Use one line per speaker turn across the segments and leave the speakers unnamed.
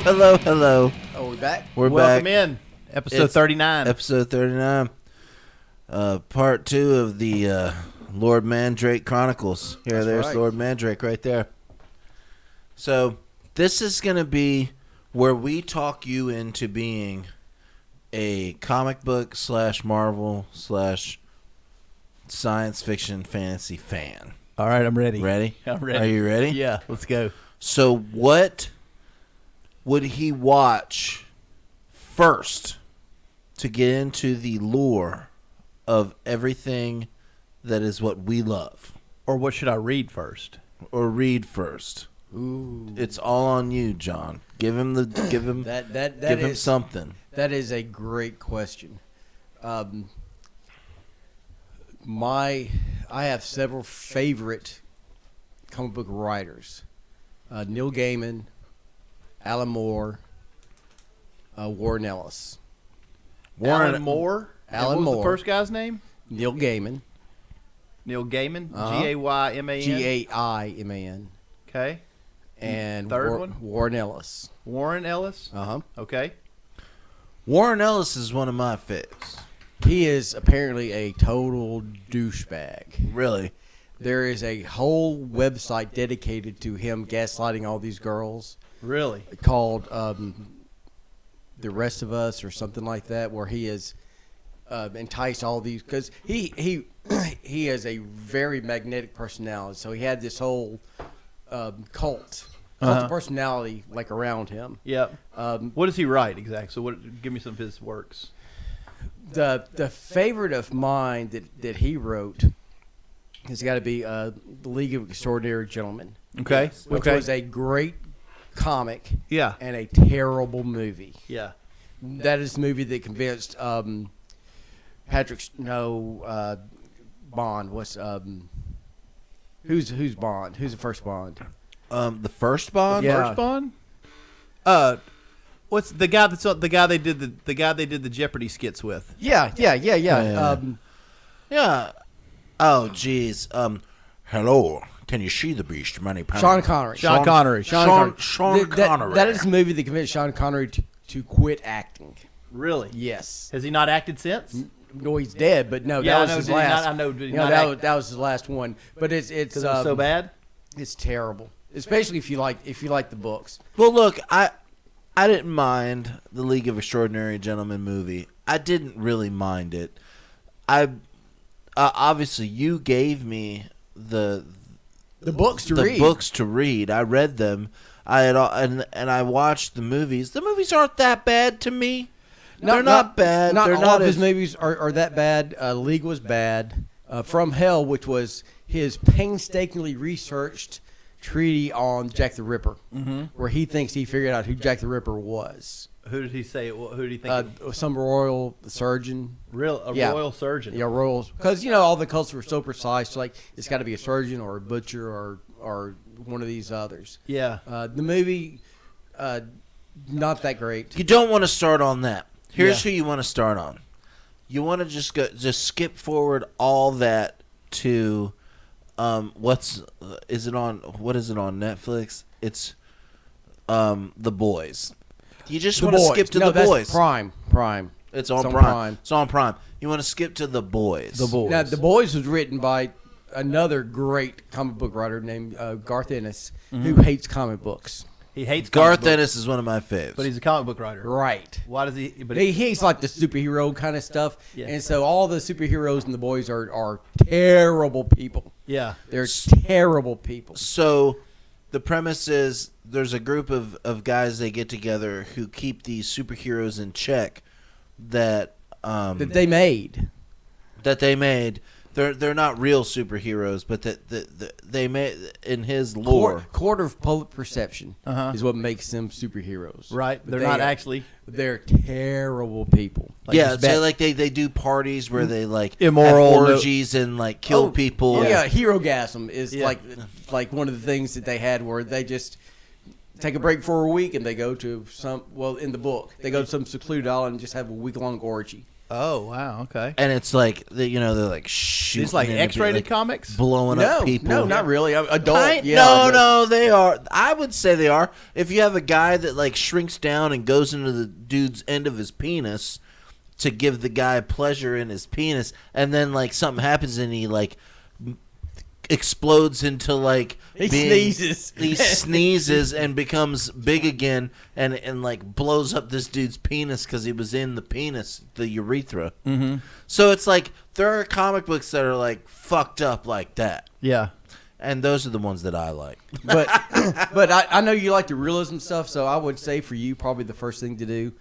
hello.
Oh, we back?
We're
Welcome
back.
in. Episode
It's
39.
Episode 39. Part 2 of the Lord Mandrake Chronicles. There's
right.
Lord Mandrake right there. So, this is going to be where we talk you into being a comic book / Marvel / science fiction fantasy fan.
All right, I'm ready.
Ready?
I'm ready.
Are you ready?
Yeah, let's go.
So, what would he watch first to get into the lore of everything that is what we love?
Or what should I read first?
Or read first?
Ooh.
It's all on you, John. Give him something.
That is a great question. I have several favorite comic book writers. Neil Gaiman, Alan Moore, Warren Ellis.
Alan Moore?
Alan
what was
Moore.
the first guy's name?
Neil Gaiman.
Neil Gaiman?
Uh-huh.
Gayman?
Gaiman.
Okay.
And
Third one?
Warren Ellis.
Warren Ellis?
Uh-huh.
Okay.
Warren Ellis is one of my faves.
He is apparently a total douchebag.
Really?
There is a whole website dedicated to him gaslighting all these girls
Really?
called The Rest of Us or something like that, where he has enticed all these, because he has a very magnetic personality. So he had this whole cult of personality like around him.
Yep. What does he write exactly? So give me some of his works.
The favorite of mine that he wrote has got to be The League of Extraordinary Gentlemen.
Okay.
Which was a great comic.
Yeah.
And a terrible movie.
Yeah.
That is the movie that convinced Bond. What's who's Bond? Who's the first Bond?
The first Bond?
Yeah.
First Bond? What's the guy the guy they did the Jeopardy skits with?
Yeah.
Yeah. Oh, geez. Hello. Can you see the beast? Many pounds.
Sean Connery.
Sean Connery.
Sean Connery.
That is the movie that convinced Sean Connery to quit acting.
Really?
Yes.
Has he not acted since?
No, he's dead, but no,
Yeah,
that was his last.
I know. Did he
You know,
not act?
that was his last one. But it's
'Cause it was so bad?
It's terrible, especially if you like the books.
Well, look, I didn't mind the League of Extraordinary Gentlemen movie. I didn't really mind it. Obviously you gave me the
books to read.
books to read. I read them. And I watched the movies. The movies aren't that bad to me. They're not bad.
Not
They're
all
not
of his
as
movies are that bad. League was bad. From Hell, which was his painstakingly researched treaty on Jack the Ripper, where he thinks he figured out who Jack the Ripper was.
Who did he say? Who did he think?
Some royal surgeon.
Royal surgeon.
Yeah, royals. Because, all the cults were so precise. Like, it's got to be a surgeon or a butcher or one of these others.
Yeah.
The movie, not that great.
You don't want to start on that. Here's who you want to start on. You want to just skip forward all that to what is it on Netflix? It's The Boys. You just want to skip to The Boys.
Prime.
It's on Prime. It's on Prime. You want to skip to The Boys.
The Boys.
Now, The Boys was written by another great comic book writer named Garth Ennis, who hates comic books.
He hates
Garth Ennis is one of my faves.
but he's a comic book writer.
Right.
Why does he? But
He hates like the superhero kind of stuff.
Yeah.
And so all the superheroes and The Boys are terrible people.
yeah.
They're terrible people.
So the premise is there's a group of guys they get together who keep these superheroes in check that
That they made.
They're not real superheroes, but that they made in his lore.
Court of public perception is what makes them superheroes.
Right.
But
They're not actually.
They're terrible people.
Yeah, so like they do parties where they like
Immoral,
have orgies and like kill people.
Oh yeah, Herogasm is like one of the things that they had where they just take a break for a week and they go to in the book they go to some secluded island and just have a week-long orgy.
Oh wow, okay.
And it's like they're like shooting.
These like
and it'd be,
X-rated
like,
comics.
blowing up people.
No, not really. Adult.
No, they are. I would say they are. If you have a guy that like shrinks down and goes into the dude's end of his penis to give the guy pleasure in his penis, and then like something happens and he like explodes into like
sneezes.
He sneezes and becomes big again, and like blows up this dude's penis because he was in the penis, the urethra.
Mm-hmm.
So it's like there are comic books that are like fucked up like that.
Yeah.
And those are the ones that I like.
But I know you like the realism stuff, so I would say for you probably the first thing to do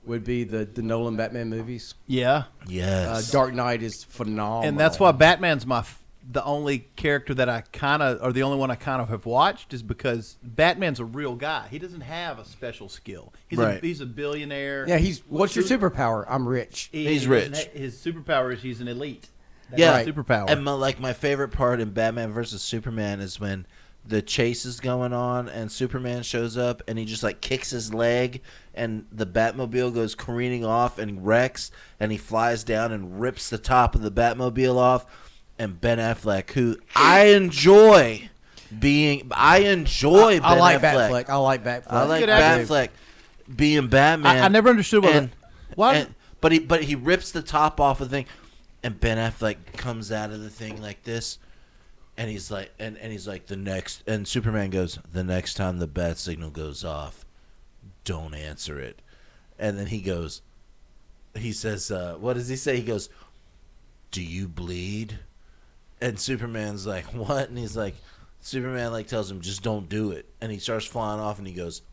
would be the Nolan Batman movies.
Yeah.
Yes.
Dark Knight is phenomenal.
And that's why Batman's the only character that I kind of, or the only one I kind of have watched, is because Batman's a real guy. He doesn't have a special skill. He's a billionaire.
Yeah, what's your superpower? I'm rich.
He's rich.
His superpower is he's an elite. That's
Yeah.
his superpower.
And my favorite part in Batman versus Superman is when the chase is going on and Superman shows up and he just like kicks his leg and the Batmobile goes careening off and wrecks and he flies down and rips the top of the Batmobile off. And Ben Affleck, who I enjoy Ben Affleck.
I like Batfleck. I like
Batfleck being Batman.
I never understood why.
But he rips the top off of the thing, and Ben Affleck comes out of the thing like this, and he's like, and he's like and Superman goes, the next time the bat signal goes off, don't answer it, and then he says, what does he say? He goes, do you bleed? And Superman's like, what? And he's like, Superman like tells him, just don't do it. And he starts flying off and he goes,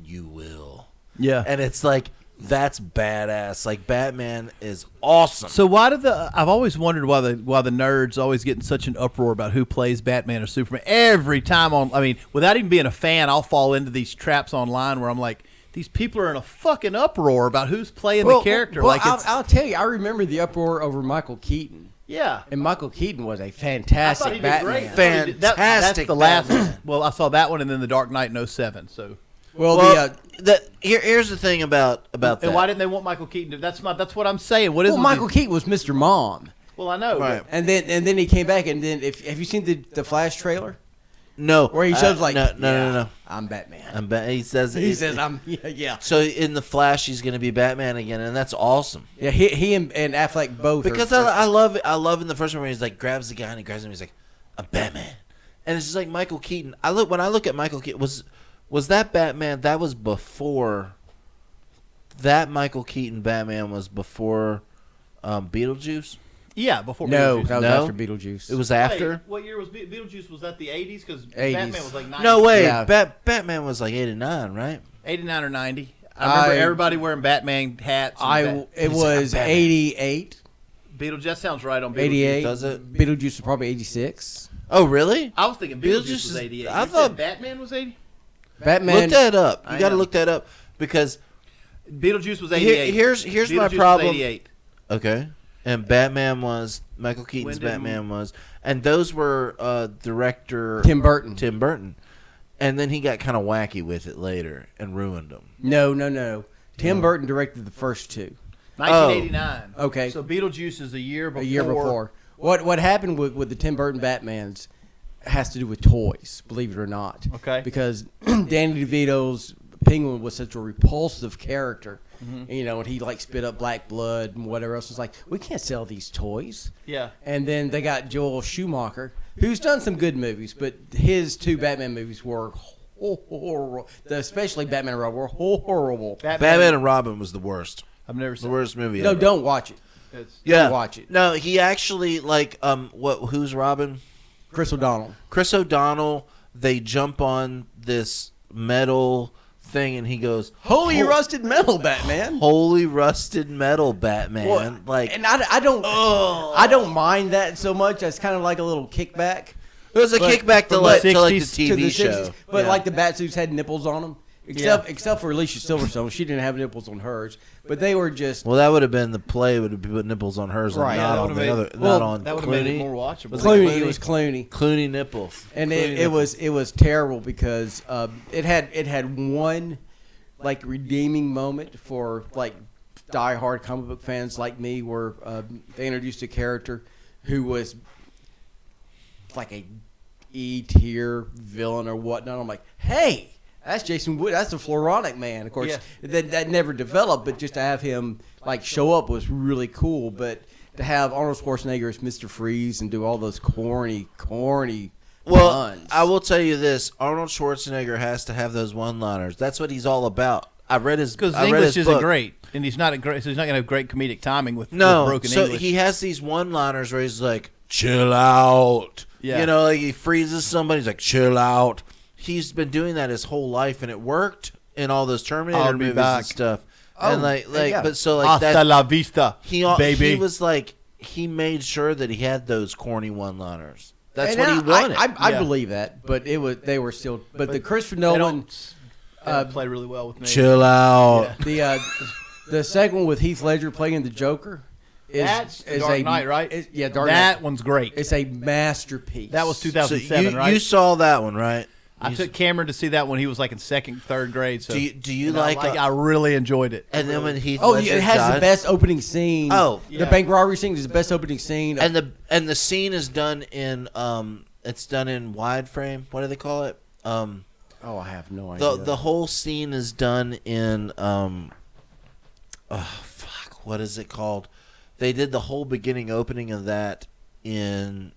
you will.
Yeah.
And it's like, that's badass. Like, Batman is awesome.
So why I've always wondered why the nerds always get in such an uproar about who plays Batman or Superman. Every time without even being a fan, I'll fall into these traps online where I'm like, these people are in a fucking uproar about who's playing the character.
Well, I'll tell you, I remember the uproar over Michael Keaton.
Yeah.
And Michael Keaton was a fantastic Batman.
Fantastic.
That's the last
Batman.
one. Well, I saw that one and then The Dark Knight in 07. So.
Here's the thing about that.
And why didn't they want Michael Keaton? That's what I'm saying. What is
Michael Keaton was Mr. Mom.
Well, I know.
Right.
And then he came back, and then have you seen the Flash trailer?
No.
Where he shows
no.
I'm Batman.
He says
I'm yeah.
So in the Flash, he's going to be Batman again, and that's awesome.
Yeah, he and Affleck both.
Because I love in the first one where he's like grabs the guy and he grabs him, he's like, I'm Batman, and it's just like Michael Keaton. When I look at Michael Keaton, was that Batman? That was before. That Michael Keaton Batman was before Beetlejuice.
Yeah, before
Beetlejuice. That was
No?
after Beetlejuice.
It was after.
Wait, what year was Beetlejuice? Was that the 80s? Because
80s.
Batman was like 90.
No way.
Yeah.
Batman was like 89, right?
89 or 90. I remember everybody wearing Batman hats.
It was 88.
Beetlejuice. That sounds right on Beetlejuice.
88.
Does it?
Beetlejuice was probably 86.
Oh, really?
I was thinking Beetlejuice
Beetlejuice
was 88.
I
You
thought
said Batman was 80?
Batman.
Look that up. You
I
got to
am.
look that up because
Beetlejuice was 88.
here's
Beetlejuice
my
was
problem.
88.
Okay. And Michael Keaton's Batman was, and those were director
Tim Burton.
And then he got kind of wacky with it later and ruined them.
No. Tim Burton directed the first two.
1989.
Okay.
So Beetlejuice is a year before.
A year before. What happened with the Tim Burton Batmans has to do with toys, believe it or not.
Okay.
Because Danny DeVito's Penguin was such a repulsive character. Mm-hmm. And he spit up black blood and whatever else. It's like, we can't sell these toys.
Yeah.
And then they got Joel Schumacher, who's done some good movies, but his two Batman movies were horrible. Especially Batman and Robin were horrible.
Batman and Robin was the worst.
I've never
The
seen
worst movie
No,
ever.
don't watch it.
Yeah.
Don't watch it.
No, he actually, who's Robin?
Chris O'Donnell.
Chris O'Donnell, they jump on this metal thing and he goes,
Holy rusted metal, Batman.
Holy rusted metal, Batman.
Well, and I don't mind that so much. That's kind of like a little kickback.
It was a kickback to
from
like
the
the
60s
TV
to the
show.
60s. But
Yeah.
the Batsuits had nipples on them. Except for Alicia Silverstone. She didn't have nipples on hers. But they were just...
Well, that would have been the play would have put nipples on hers
Right.
and
Yeah,
not
that
on
would've
the
made-
other.
well,
not on
That would have made it
Clooney.
more watchable.
Was
Clooney. It was Clooney.
Clooney nipples.
And
Clooney
it was terrible because it had one redeeming moment for diehard comic book fans like me were they introduced a character who was like a E-tier villain or whatnot. I'm like, hey, that's Jason Wood. That's the Floronic Man. Of course, that never developed, but just to have him like show up was really cool. But to have Arnold Schwarzenegger as Mr. Freeze and do all those corny puns.
I will tell you this: Arnold Schwarzenegger has to have those one-liners. That's what he's all about. I read his
because
I read
English
his
isn't
book.
great, and he's not so he's not going to have great comedic timing with
No,
broken
so
English.
he has these one-liners where he's like, "Chill out."
Yeah.
You know, like he freezes somebody. He's like, "Chill out." He's been doing that his whole life, and it worked in all those Terminator
I'll be
movies
back.
and stuff.
Oh,
and
yeah.
but so like
Hasta
that.
la vista, baby.
He was like, he made sure that he had those corny one-liners. That's
And
what he wanted.
I
Yeah.
believe that, but they were still. But the Christopher
They
Nolan,
don't play really well with me.
Chill out.
Yeah.
the second one with Heath Ledger playing the Joker
That's
is
Dark
a
Knight, right?
Dark
that
Knight.
one's great.
It's a masterpiece.
That was
So
2007,
you,
right?
you saw that one, right?
I took Cameron to see that when he was like in second, third grade. So
Do you
and
like?
I really enjoyed it.
and then when Heath
Oh,
Ledger
it has
died,
the best opening scene.
Oh,
the
yeah.
bank robbery scene is the best opening scene.
and the scene is done in it's done in wide frame. What do they call it?
oh, I have no idea.
The whole scene is done in what is it called? They did the whole beginning opening of that in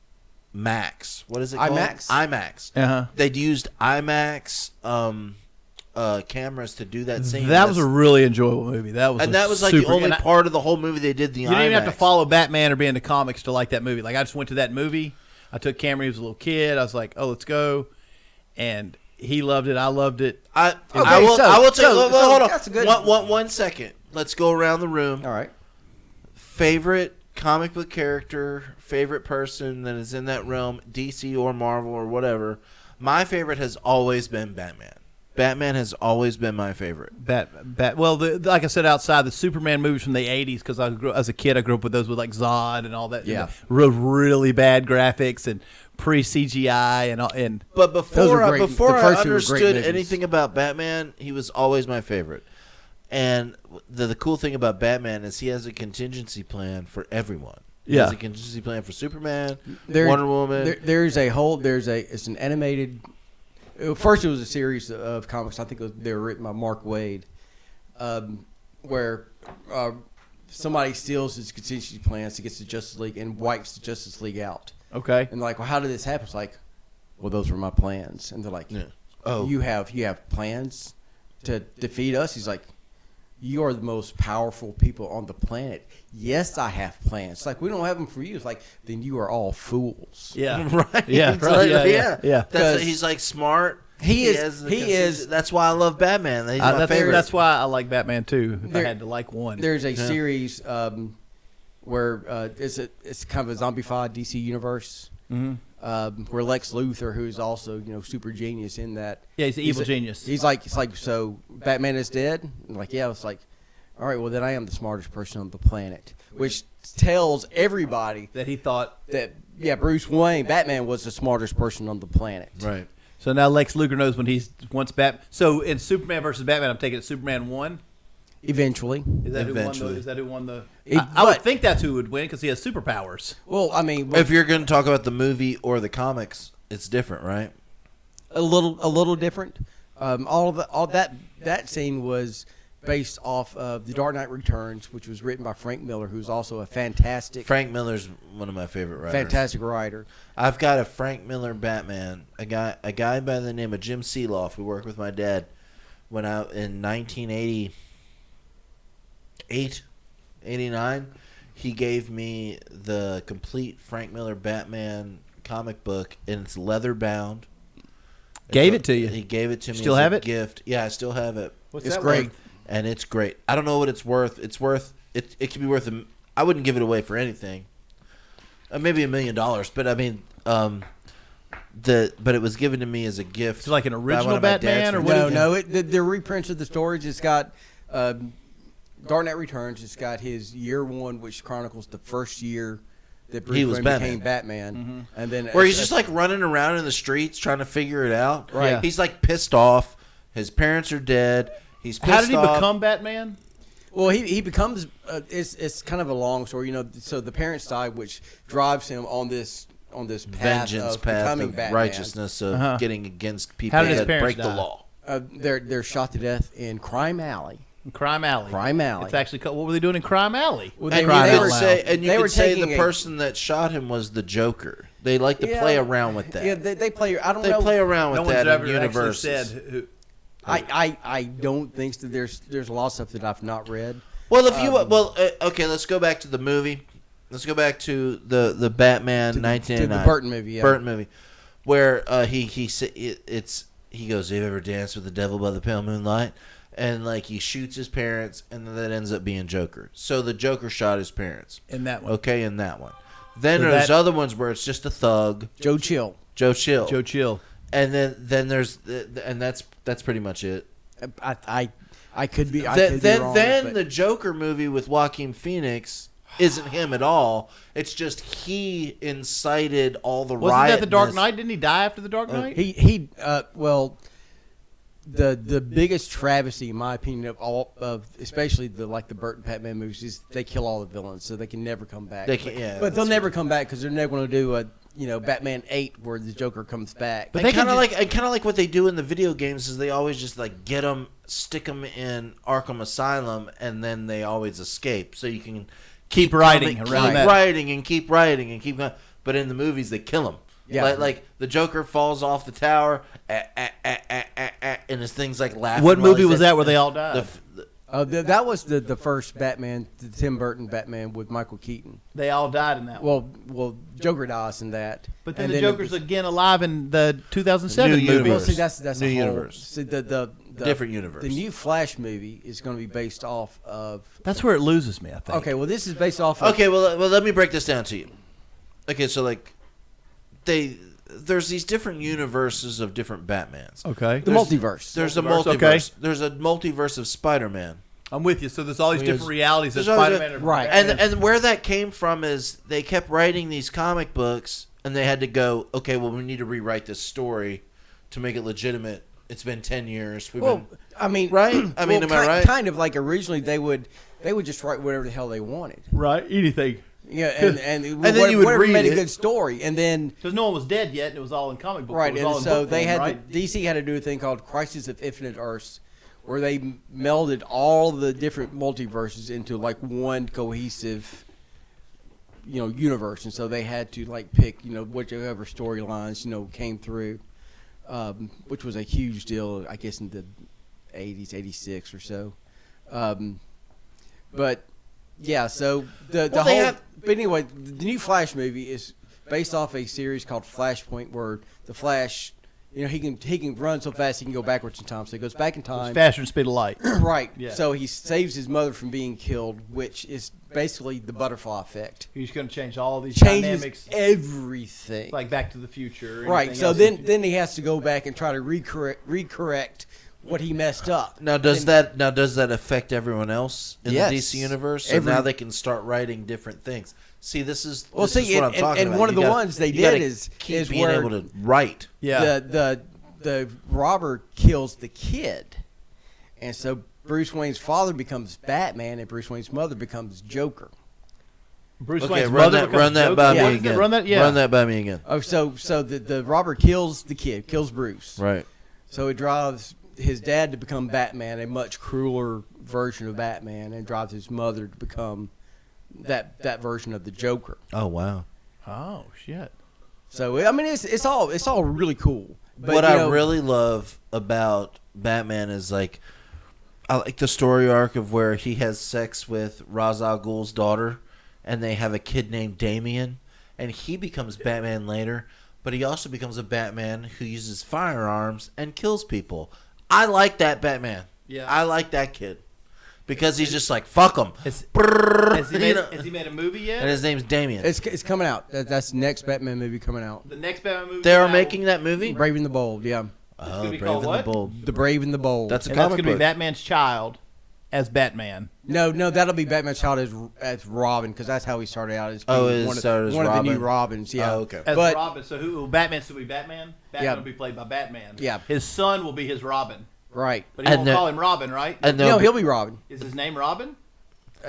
Max. What is it called?
IMAX?
IMAX.
Uh-huh.
They'd used IMAX cameras to do that scene.
That was a really enjoyable movie. That was
like
super,
the only
and
part of the whole movie they did the
you
IMAX.
didn't even have to follow Batman or be into comics to like that movie. Like I just went to that movie. I took Cameron. He was a little kid. I was like, "Oh, let's go," and he loved it. I loved it.
I
Okay,
will take. Hold on.
that's a good-
1 second. Let's go around the room.
All right.
Favorite comic book character, favorite person that is in that realm, DC or Marvel or whatever. My favorite has always been Batman. Batman has always been my favorite.
Well, like I said, outside the Superman movies from the '80s, because as a kid I grew up with those with like Zod and all that.
Yeah.
Really bad graphics and pre CGI and
But
Those were great.
before
The
I
first two were great
understood
movies.
anything about Batman, he was always my favorite. And the cool thing about Batman is he has a contingency plan for everyone. He
Yeah.
has a contingency plan for Superman,
There-
Wonder Woman.
It's an animated. First, it was a series of comics. I think they were written by Mark Waid, where somebody steals his contingency plans to get to Justice League and wipes the Justice League out.
okay.
And they're like, well, how did this happen? It's like, well, those were my plans. And they're like,
Yeah. Oh.
you have plans to defeat us? He's like, you are the most powerful people on the planet. Yes, I have plans. It's like, we don't have them for you. It's like, then you are all fools.
Yeah.
Right.
Yeah.
It's
Right.
like-
Yeah.
That's
Because
he's like smart.
he
has the consistency. That's why I love Batman. He's my favorite.
That's why I like Batman too. If I
There-
had to like one.
There's a series where it's kind of a zombified DC universe. Where Lex Luthor, who's also super genius in that.
Yeah, he's an evil genius.
He's like, it's like, so Batman is dead. And like, yeah, it's like, all right, well then I am the smartest person on the planet, which tells everybody
that he thought.
that Bruce Wayne, Batman was the smartest person on the planet.
Right.
So now Lex Luthor knows when he's once So in Superman versus Batman, I'm taking it Superman won.
Eventually.
Is that
Eventually.
who won the?
It-
I would
but-
think that's who would win because he has superpowers.
Well, I mean,
If you're going to talk about the movie or the comics, it's different, right?
a little different. All that scene was based off of The Dark Knight Returns, which was written by Frank Miller, who's also a fantastic
Miller's one of my favorite writers.
writer.
I've got a Frank Miller Batman, a guy by the name of Jim Seeloff who worked with my dad when I in 1988, 89. He gave me the complete Frank Miller Batman comic book, and it's leather bound.
Gave it to you.
He gave it to me.
Still
as
have
a
it?
gift. Yeah, I still have it.
What's
It's
that
great.
worth?
And it's great. I don't know what it's worth. It could be worth. I wouldn't give it away for anything. Maybe $1 million, but I mean, but it was given to me as a gift.
Is it like an
by
original
one of my
Batman,
dad's
or
friends.
what
No, the reprints of the stories. It's got Dark Knight Returns. It's got his year one, which chronicles the first year that Bruce
He was
Wayne became Batman,
Mm-hmm.
and then
Where he's just like running around in the streets trying to figure it out.
Right. Yeah.
He's like pissed off. His parents are dead. He's pissed
How did he
off.
become Batman?
Well, he becomes. It's kind of a long story, So the parents die, which drives him on this
Vengeance path
becoming
of
Batman.
righteousness of getting against people
How did his
that
parents
break the
die?
law.
They're shot to death in Crime Alley.
Crime Alley.
Crime Alley.
It's actually called, what were they doing in Crime Alley?
Well,
And
Crime
you
Out
could
Loud.
say, and you
They were
could say the
taking
person that shot him was the Joker. They like to play around with that.
Yeah, they play. I don't
They
know.
play around with
No one's
that
ever
in
actually
universes.
said who.
I don't think that there's a lot of stuff that I've not read.
Well, if you okay, let's go back to the movie. Let's go back to the Batman 1989
to the Burton movie. Yeah.
Burton movie, where he goes, "Have you ever danced with the devil by the pale moonlight?" And like he shoots his parents, and then that ends up being Joker. So the Joker shot his parents.
In that one.
Okay, in that one. Then
So
there's
that-
other ones where it's just a thug,
Joe Chill.
Joe Chill,
Joe Chill.
and then there's and that's pretty much it.
I could be. I could be wrong,
Then
but-
the Joker movie with Joaquin Phoenix isn't him at all. It's just he incited all the
Wasn't that the Dark
riotness.
Knight? Didn't he die after the Dark Knight?
The biggest travesty, in my opinion, of all of especially the Burton Batman movies is they kill all the villains, so they can never come back.
They can- yeah,
but they'll
that's
never come back because they're never going to do a Batman 8 where the Joker comes back.
But
And
they can
kind of like what they do in the video games is they always just like get them, stick them in Arkham Asylum, and then they always escape. So you can keep
writing
coming,
around
keep
that.
writing and keep writing and keep going. But in the movies, they kill him.
Yeah.
Like the Joker falls off the tower, and his thing's like laughing.
What
while
movie
he's
was
at-
that where they all died?
That was the first Batman, the Tim Burton Batman with Michael Keaton.
They all died in that one.
Well, Joker dies in that.
But then
And
the Joker's again alive in the 2007
New
movie.
universe.
Well, see, that's
New
a whole,
universe.
See, the
Different universe.
The new Flash movie is going to be based off of.
That's where it loses me, I think.
Okay, well, this is based off of.
Okay, well, let me break this down to you. Okay, so like, there's these different universes of different Batmans.
Okay.
The multiverse.
There's a
Multiverse,
multiverse.
okay.
There's a multiverse of Spider-Man.
I'm with you. So there's all these
Because
different realities that
there's always
Spider-Man
right.
And where that came from is they kept writing these comic books, and they had to go, okay, well, we need to rewrite this story to make it legitimate. It's been 10 years.
I mean,
Right? I mean, am I right?
Kind of like originally they would just write whatever the hell they wanted.
Right. Anything.
Yeah, and
then
whatever,
you would
whatever
read
made
it.
a good story, and then
Because no one was dead yet, and it was all in comic book.
right,
It was all
and
in
so
book
they
form,
had
right?
DC had to do a thing called Crisis of Infinite Earths, where they melded all the different multiverses into like one cohesive, universe, and so they had to like pick, whichever storylines came through, which was a huge deal, I guess, in the 80s, 86 or so, but yeah, so the
Well, they
whole.
have-
But anyway, the new Flash movie is based off a series called Flashpoint, where the Flash, he can run so fast he can go backwards in time. So he goes back in time.
Faster than speed of light.
Right.
Yeah.
So he saves his mother from being killed, which is basically the butterfly effect.
He's going to change all these
Changes
dynamics,
everything.
like Back to the Future. or
Right.
anything
So
else.
then he has to go back and try to recorrect what he messed up.
Now does that affect everyone else in
Yes.
the DC universe? So now they can start writing different things. See, this is
Well,
this is
see,
what
and-
I'm talking
and
about.
one of
You
the
gotta-
ones they
you
did
gotta
is
keep being
where
able to write.
Yeah.
The robber kills the kid, and so Bruce Wayne's father becomes Batman, and Bruce Wayne's mother becomes Joker.
Bruce
Okay,
Wayne's
run
mother
that
becomes Joker.
by
Yeah.
me
What is it?
again.
Run that, yeah.
Run that by me again.
Oh, so the robber kills the kid, kills Bruce.
Right.
So it drives his dad to become Batman, a much crueler version of Batman, and drives his mother to become that version of the Joker.
Oh wow.
Oh shit.
So I mean, it's all really cool. But,
What I really love about Batman is I like the story arc of where he has sex with Ra's al Ghul's daughter, and they have a kid named Damian, and he becomes Batman later, but he also becomes a Batman who uses firearms and kills people. I like that Batman.
Yeah.
I like that kid because he's just like fuck him.
Has
Has
he made a movie yet?
And his name's Damian.
it's coming out. That's the next Batman movie coming out.
The next Batman movie.
They are
now-
making that movie.
Brave and the Bold, yeah.
gonna
Oh,
be
Brave
called
and the
what?
Bold.
The Brave and the Bold.
That's a
And that's
comic
going to be
book.
Batman's child as Batman.
No, that'll be Batman's child as Robin, because that's how he started out. As
Oh,
being
it
one of,
started as
one of the new
Robin?
Robins. Yeah.
Oh, okay.
As
But
Robin. So who will Batman still be Batman? Batman
Yeah.
will be played by Batman.
Yeah.
His son will be his Robin.
right.
But he
And
won't
the-
call him Robin, right?
And
No,
they'll
he'll be Robin.
Is his name Robin?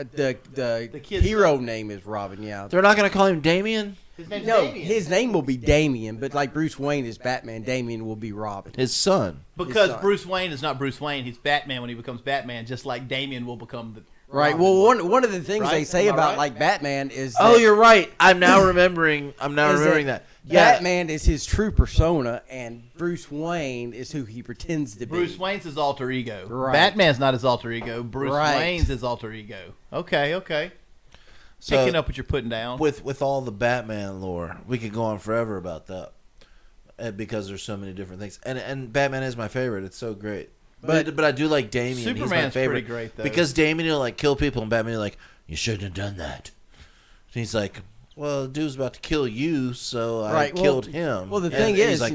the
kid's
hero
son.
name is Robin. Yeah.
They're not going to call him Damien.
His name's
No,
Damian.
his name will be Damian, but like Bruce Wayne is Batman, Damian will be Robin.
His son.
Because
son.
Bruce Wayne is not Bruce Wayne. He's Batman when he becomes Batman, just like Damian will become the
Right.
Robin.
Well, one of the things
Right?
they say
Am I
about
right?
like Batman is
Oh,
that
you're right. I'm now remembering. That. Yeah.
Batman is his true persona, and Bruce Wayne is who he pretends to be.
Bruce Wayne's his alter ego.
Right.
Batman's not his alter ego. Bruce
Right.
Wayne's his alter ego. Okay.
So,
Picking up what you're putting down.
with all the Batman lore, we could go on forever about that, because there's so many different things. And Batman is my favorite. It's so great. But I do like Damian. He's my
Superman's
favorite.
pretty great, though.
Because Damian will like kill people, and Batman will like, you shouldn't have done that. And he's like, well, the dude's about to kill you, so I
Right, well-
killed him.
Well, the
And
thing
he's
is,
like,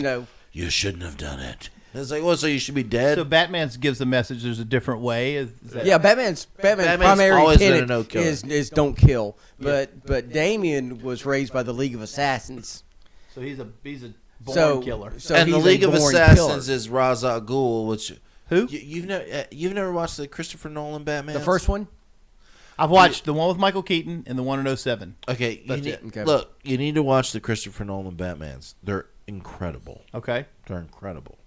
you shouldn't have done it. And it's like, well, so you should be dead.
So Batman gives the message there's a different way. Is that-
yeah, Batman's primary
always been a
tenet
no-killer.
is don't kill. But Damian was raised by the League of Assassins.
So he's a born killer.
So
and the
he's a
League of
born
Assassins
killer.
is Ra's al Ghul, which
Who?
you've never watched the Christopher Nolan Batman?
The first one.
I've watched the one with Michael Keaton and the one in 07.
Okay,
That's it.
Okay.
Look, you need to watch the Christopher Nolan Batmans. They're incredible.
Okay.
They're incredible.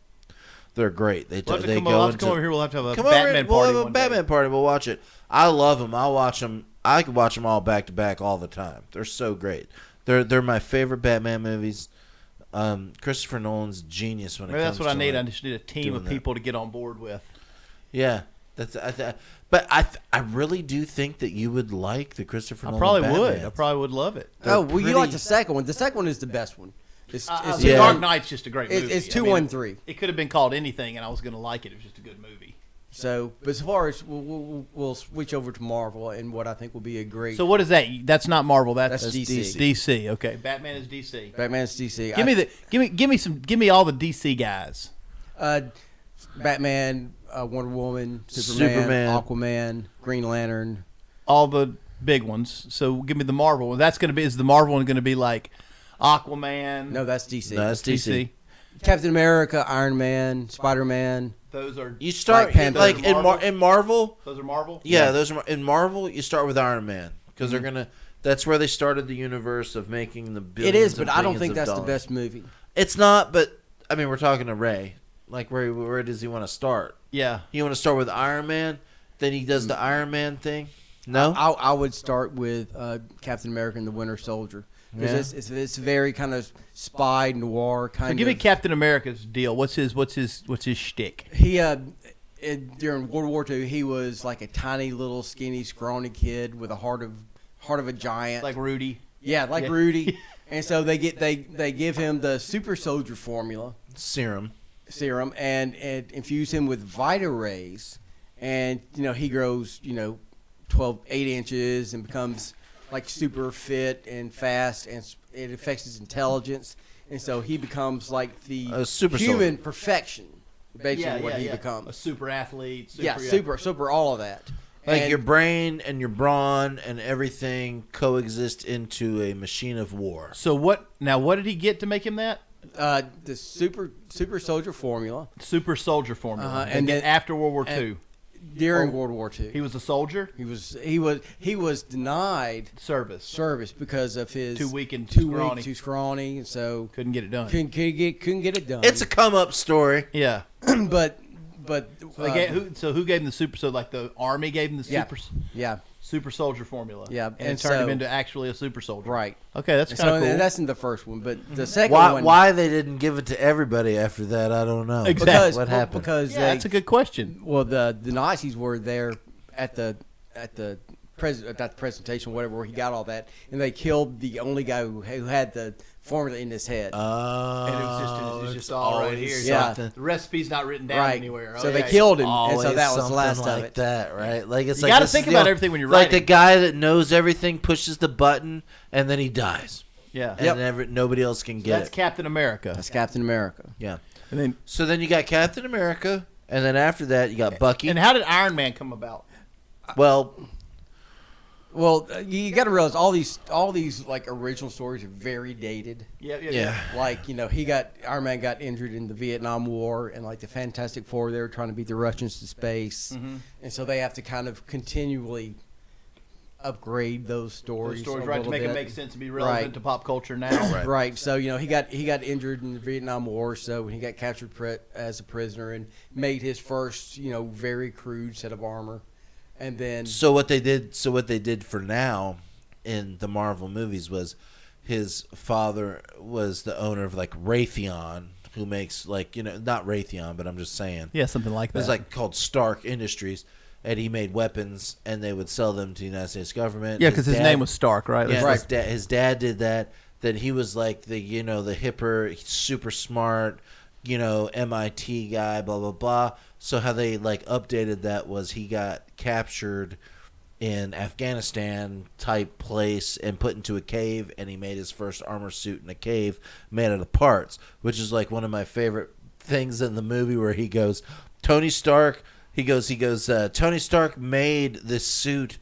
They're great. They
We'll have to
they
come,
go
we'll have to
into
come over here. We'll have to have a
come over.
Batman
We'll
party.
have a
one day.
Batman party. We'll watch it. I love them. I'll watch them. I could watch them all back to back all the time. They're so great. They're my favorite Batman movies. Christopher Nolan's genius when it
Maybe
comes
that's what I
to
need.
like,
I just need a team
doing
of
that.
people to get on board with.
Yeah, but I really do think that you would like the Christopher
I
Nolan.
probably would.
Batmans.
I probably would love it.
Oh, well,
pretty-
you like the second one. The second one is the best one. It's
The
Yeah.
Dark Knight's just a great
It's-
movie.
it's 2-1-3.
It could have been called anything, and I was going to like it. It was just a good movie.
So, but as far as we'll switch over to Marvel and what I think will be a great.
So what is that? That's not Marvel. That's
That's DC.
DC. Okay, Batman is DC.
Batman's DC.
Give me all the DC guys.
Batman, Wonder Woman, Superman, Aquaman, Green Lantern.
All the big ones. So give me the Marvel one. That's going to be. Is the Marvel one going to be like Aquaman?
No, that's DC.
No, that's DC.
Captain America, Iron Man, Spider-Man.
Those are
You start
Black Panther.
like
Marvel?
in Marvel.
Those are Marvel.
Yeah, those are in Marvel. You start with Iron Man because they're gonna. That's where they started the universe of making the
It
billions.
is, but
and
I don't
billions
think
of
that's the
dollars.
best movie.
It's not, but I mean, we're talking to Ray. Like, where does he want to start?
Yeah.
You want to start with Iron Man, then he does the Iron Man thing. No,
I would start with Captain America and the Winter Soldier because it's very kind of spy noir kind
So
of.
give me Captain America's deal. What's his shtick?
He during World War II, he was like a tiny little skinny scrawny kid with a heart of a giant.
Like Rudy.
Yeah, like
Yeah.
Rudy. And so they give him the super soldier formula
serum.
and infuse him with Vita rays, and he grows 8 inches and becomes like super fit and fast, and it affects his intelligence, and so he becomes like the
A super
human
soldier.
perfection, basically what he
A
becomes.
super athlete.
Super all of that.
Like
And-
your brain and your brawn and everything coexist into a machine of war.
So what? Now what did he get to make him that?
the super soldier formula
Super soldier formula.
and
And then
then-
after World War
and-
II,
during World War II.
he was a soldier.
He was denied
Service.
because of his
Too weak and too scrawny.
too scrawny, and so
Couldn't get it done.
couldn't get it done.
It's a come up story.
Yeah.
but
So who gave him the super? So like the army gave him the
yeah,
super super soldier formula.
Yeah,
and
and
it turned him
so-
into actually a super soldier.
right.
Okay, that's
And
kind of
so
cool.
and that's in the first one, but the second
Why
one
why they didn't give it to everybody after that, I don't know.
Exactly.
because
What happened?
because
yeah, that's a good question.
the Nazis were there at the presentation, whatever, where he got all that, and they killed the only guy who had the formula in his head.
Oh,
And it was just all right here.
Yeah.
something.
The recipe's not written down
right.
anywhere.
So they
Okay.
killed him, and
Always
so that was the
something
last
like
of it.
that, right? Like it's
You
like
gotta
this
think
is
about
the-
everything when you're
like the
writing.
guy that knows everything pushes the button and then he dies,
Yeah.
and nobody else can get
That's
it.
Captain America.
That's Captain America.
Yeah.
And then
So then you got Captain America, and then after that you got Bucky.
and how did Iron Man come about?
Well,
Well, you got to realize all these like original stories are very dated.
yeah.
Like Iron Man got injured in the Vietnam War, and like the Fantastic Four, they were trying to beat the Russians to space, and so they have to kind of continually upgrade those stories.
Those stories,
a
right, to
little
make it
bit.
make sense and be relevant
Right.
to pop culture now.
Right. So he got injured in the Vietnam War. So he got captured as a prisoner and made his first very crude set of armor, and then
So what they did for now in the Marvel movies was his father was the owner of like Raytheon, who makes like not Raytheon, but I'm just saying
Yeah, something like that.
it's like called Stark Industries, and he made weapons and they would sell them to the United States government.
yeah, because his
dad-
name was Stark, right?
Yeah,
Right.
his dad did that. Then he was like the the hipper, super smart, MIT guy, blah blah blah. So how they like updated that was he got captured in Afghanistan type place and put into a cave, and he made his first armor suit in a cave made out of parts, which is like one of my favorite things in the movie where he goes, Tony Stark. He goes. Tony Stark made this suit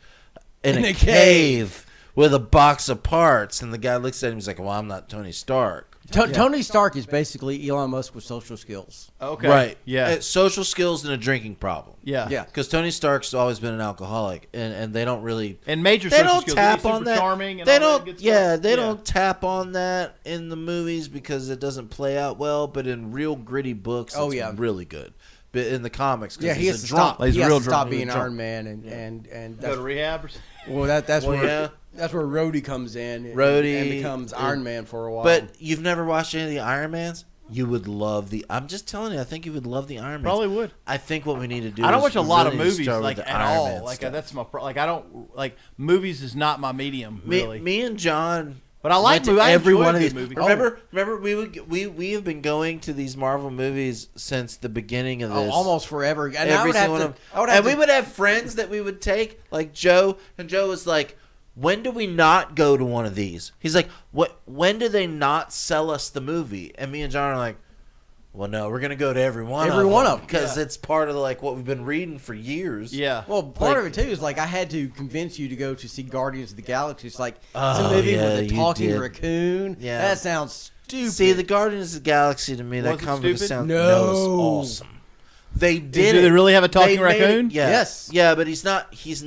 in a cave with a box of parts, and the guy looks at him. He's like, "Well, I'm not Tony Stark."
Tony Stark is basically Elon Musk with social skills.
Okay.
Right.
Yeah.
Social skills and a drinking problem.
Yeah.
Yeah.
Because Tony Stark's always been an alcoholic, and they don't really.
And major
They
social
don't
skills.
tap
He's
on
super
that.
charming and
They
all that
don't.
good stuff.
Yeah, they don't tap on that in the movies because it doesn't play out well. But in real gritty books, it's really good. But in the comics, 'cause
Yeah, he
he's
has
a
to
drunk.
stop.
He's
He
a
has
real
to stop
drunk.
being
He's a
Iron Man, and
Go
that's,
to rehab.
well, that's
Well,
where
yeah.
that's where Rhodey comes in.
Rhodey
and becomes Iron Man for a while.
But you've never watched any of the Iron Mans? You would love the. I'm just telling you. I think you would love the Iron Mans.
Probably would.
I think what we need to do.
I don't
is
watch a
we
lot
really
of
need to
movies
start with
like
the
at
Iron
all.
Man
Like
stuff.
that's my like I don't like movies is not my medium really.
Me and John.
But I like
went to
movies. I
every
enjoy
one of
good
these.
movies.
Remember, we have been going to these Marvel movies since the beginning of this.
almost forever. And I
Every
would have
single
to.
one.
I would have
And we
to-
would have friends that we would take, like Joe, and Joe was like, "When do we not go to one of these?" He's like, "What? When do they not sell us the movie?" And me and John are like, "Well, no, we're gonna go to every one of them because it's part of like what we've been reading for years."
Yeah.
Well, part of it too is like I had to convince you to go to see Guardians of the Galaxy. It's like it's
Oh,
a movie
yeah,
with a
you
talking
did.
raccoon.
Yeah.
That sounds stupid.
See, the Guardians of the Galaxy to me, that
Was it
comic
stupid?
sounds
No.
it's awesome. They did.
Do they really have a talking
They made it-
raccoon?
Yeah.
Yes.
Yeah, but he's not. He's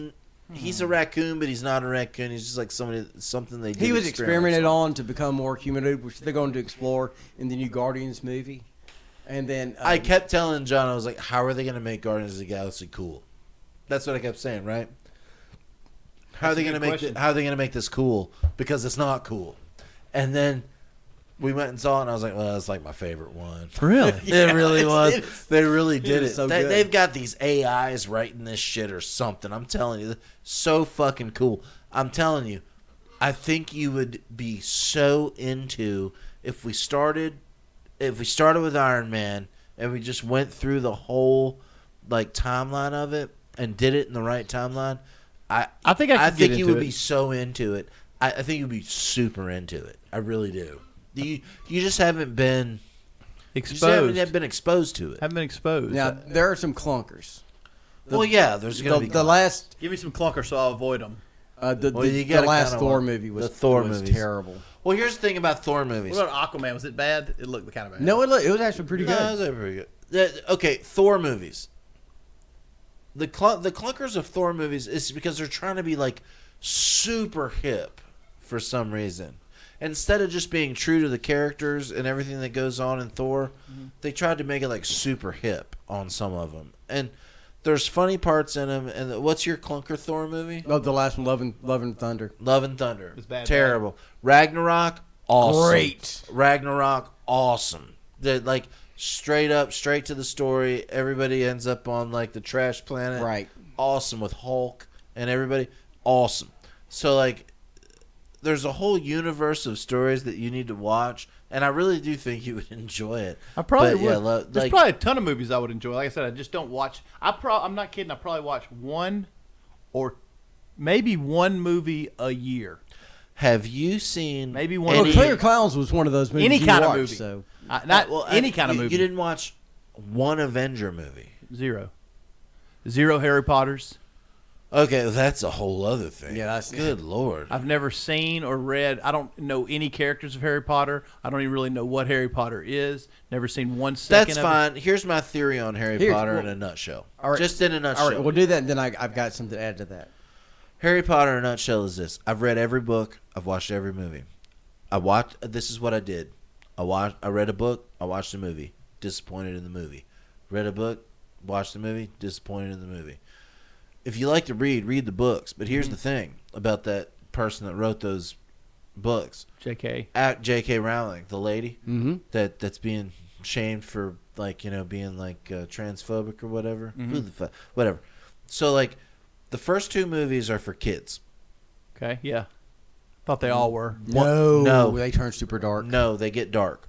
a raccoon, but he's not a raccoon. He's just like something they did.
He was
experiments
experimented on to become more humanoid, which they're going to explore in the new Guardians movie. And then
I kept telling John, I was like, "How are they going to make Guardians of the Galaxy cool?" That's what I kept saying, right? How are they going to make How are they going to make this cool? Because it's not cool. And then we went and saw it, and I was like, "Well, that's like my favorite one."
Really?
It really was.
it's-
They really did
is
it.
so good.
They've got these AIs writing this shit or something. I'm telling you, so fucking cool. I'm telling you, I think you would be so into if we started with Iron Man and we just went through the whole like timeline of it and did it in the right timeline. I
think I could get
you
into
would
it.
be so into it. I think you'd be super into it. I really do. You just haven't been
Exposed.
You haven't been exposed to it.
Haven't been exposed.
now there are some clunkers.
Well, yeah, there's going to be
The last
Give me some clunkers so I'll avoid them.
the
Well, you
the
gotta
last
kinda
Thor
want-
movie was
the Thor
was
movies.
terrible.
Well, here's the thing about Thor movies.
What about Aquaman? Was it bad? It looked kind of bad.
No, it was actually pretty
No,
good.
those are pretty good. Okay, Thor movies. The clunkers of Thor movies is because they're trying to be like super hip for some reason. Instead of just being true to the characters and everything that goes on in Thor, they tried to make it like super hip on some of them. And there's funny parts in them. And what's your clunker Thor movie?
Oh, the last one, Love and Thunder.
Love and Thunder.
It's bad,
Terrible. Ragnarok, awesome.
Great.
Ragnarok, awesome. Like straight up, straight to the story. Everybody ends up on like the trash planet.
Right.
Awesome with Hulk and everybody. Awesome. So like, there's a whole universe of stories that you need to watch, and I really do think you would enjoy it.
I probably
But,
would.
yeah,
There's probably a ton of movies I would enjoy. Like I said, I just don't watch. I'm not kidding. I probably watch one or maybe one movie a year.
Have you seen
Maybe one.
Well,
any-
Clear Clowns was one of those movies
Any
you
kind of
watched,
movie.
So
Not any kind of
you-
movie.
You didn't watch one Avenger movie.
Zero Harry Potters.
Okay, well, that's a whole other thing.
Yeah, that's-
good lord.
I've never seen or read. I don't know any characters of Harry Potter. I don't even really know what Harry Potter is. Never seen one second
That's
of
fine. Here's my theory on Harry
Here's-
Potter
well,
in a nutshell.
all right.
Just in a nutshell.
all right, we'll do that, and then I've got something to add to that.
Harry Potter in a nutshell is this. I've read every book. I've watched every movie. This is what I did. I read a book. I watched a movie. Disappointed in the movie. Read a book. Watched the movie. Disappointed in the movie. If you like to read the books. But here's the thing about that person that wrote those books.
J.K.
J.K. Rowling, the lady that's being shamed for being transphobic or whatever. Who the fuck? Whatever. So the first two movies are for kids.
Okay, yeah. Thought they all were.
No, they turn super dark.
No, they get dark.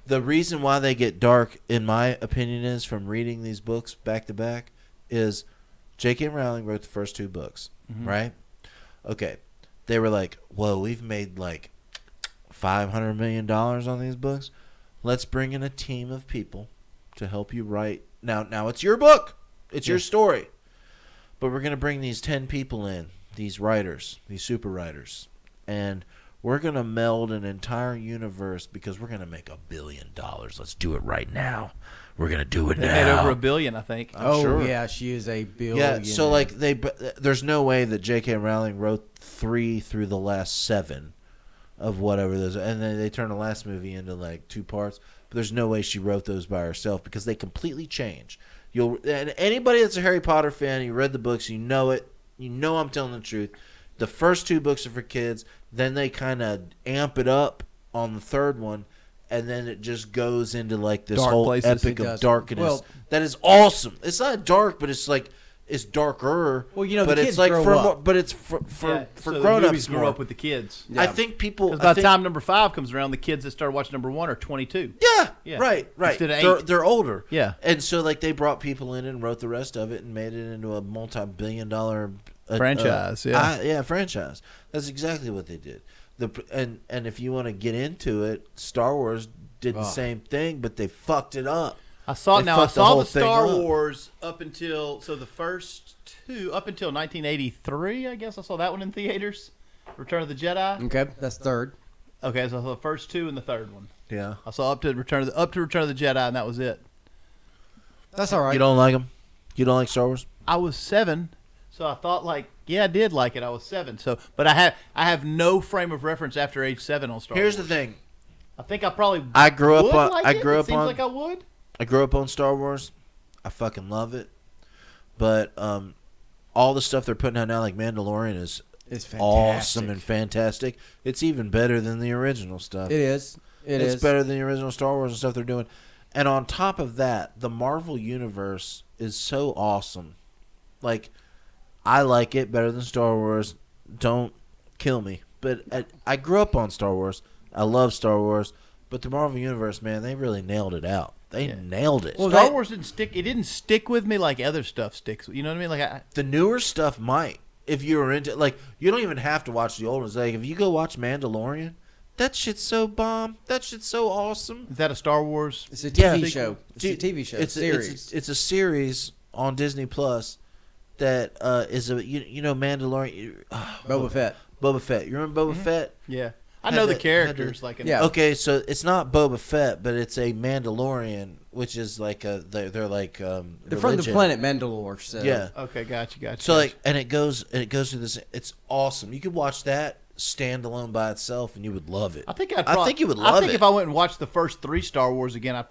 The reason why they get dark, in my opinion, is from reading these books back to back, is J.K. Rowling wrote the first two books, right? Okay. They were like, whoa, we've made $500 million on these books. Let's bring in a team of people to help you write. Now it's your book. It's your story. But we're going to bring these 10 people in, these writers, these super writers. And we're going to meld an entire universe because we're going to make $1 billion. Let's do it right now. We're going to do it
They
now.
made over $1 billion, I think.
Sure.
Yeah, she is a billion.
Yeah, so there's no way that J.K. Rowling wrote 3 through the last 7 of whatever those, and then they turned the last movie into 2 parts. But there's no way she wrote those by herself because they completely change. And anybody that's a Harry Potter fan, you read the books, you know it. You know I'm telling the truth. The first 2 books are for kids. Then they kind of amp it up on the third one, and then it just goes into this
Dark
whole
places.
epic of darkness.
Well,
that is awesome. It's not dark, but it's it's darker.
Well, the
but
kids
it's
grow up.
But it's for
So the
grown-ups
movies grew
more.
up with the kids.
Yeah.
I think people.
Because by the time number 5 comes around, the kids that started watching number 1 are 22.
Yeah, right.
Instead of 8.
They're older.
Yeah.
And so they brought people in and wrote the rest of it and made it into a multi-billion-dollar
Franchise,
franchise. That's exactly what they did. And if you want to get into it, Star Wars did the same thing, but they fucked it up.
I saw
They fucked the
the
whole thing
Star
up.
Wars up until the first 2 up until 1983. I guess I saw that one in theaters. Return of the Jedi.
Okay, that's third.
Okay, so the first 2 and the third one.
Yeah.
I saw up to Return of the Jedi, and that was it.
That's all right.
You don't like them? You don't like Star Wars?
I was 7, so I thought I did like it. I was 7, so but I have no frame of reference after age 7 on Star
Here's
Wars.
the thing.
I think I probably
I grew up
would
on.
like
I
it.
grew
It
up
seems
on.
like I would.
I grew up on Star Wars. I fucking love it. But all the stuff they're putting out now, like Mandalorian, is
It's fantastic.
awesome and fantastic. It's even better than the original stuff.
It is.
It's better than the original Star Wars and stuff they're doing. And on top of that, the Marvel Universe is so awesome. I like it better than Star Wars. Don't kill me. But I grew up on Star Wars. I love Star Wars. But the Marvel Universe, man, they really nailed it out. They nailed it.
Well, Star Wars didn't stick. It didn't stick with me like other stuff sticks. You know what I mean?
The newer stuff might. If you were into you don't even have to watch the old ones. If you go watch Mandalorian, that shit's so bomb. That shit's so awesome.
Is that a Star Wars?
It's a TV show. It's a TV show. Series.
It's a series on Disney Plus that is a Mandalorian.
Boba Fett.
Boba Fett. You remember Boba Fett?
Yeah, I know the characters.
Yeah.
Okay, so it's not Boba Fett, but it's a Mandalorian, which is they're from
the planet Mandalore. So.
Yeah.
Okay, gotcha.
So and it goes through this. It's awesome. You could watch that standalone by itself, and you would love it.
I think
you would love it.
I think if I went and watched the first 3 Star Wars again, I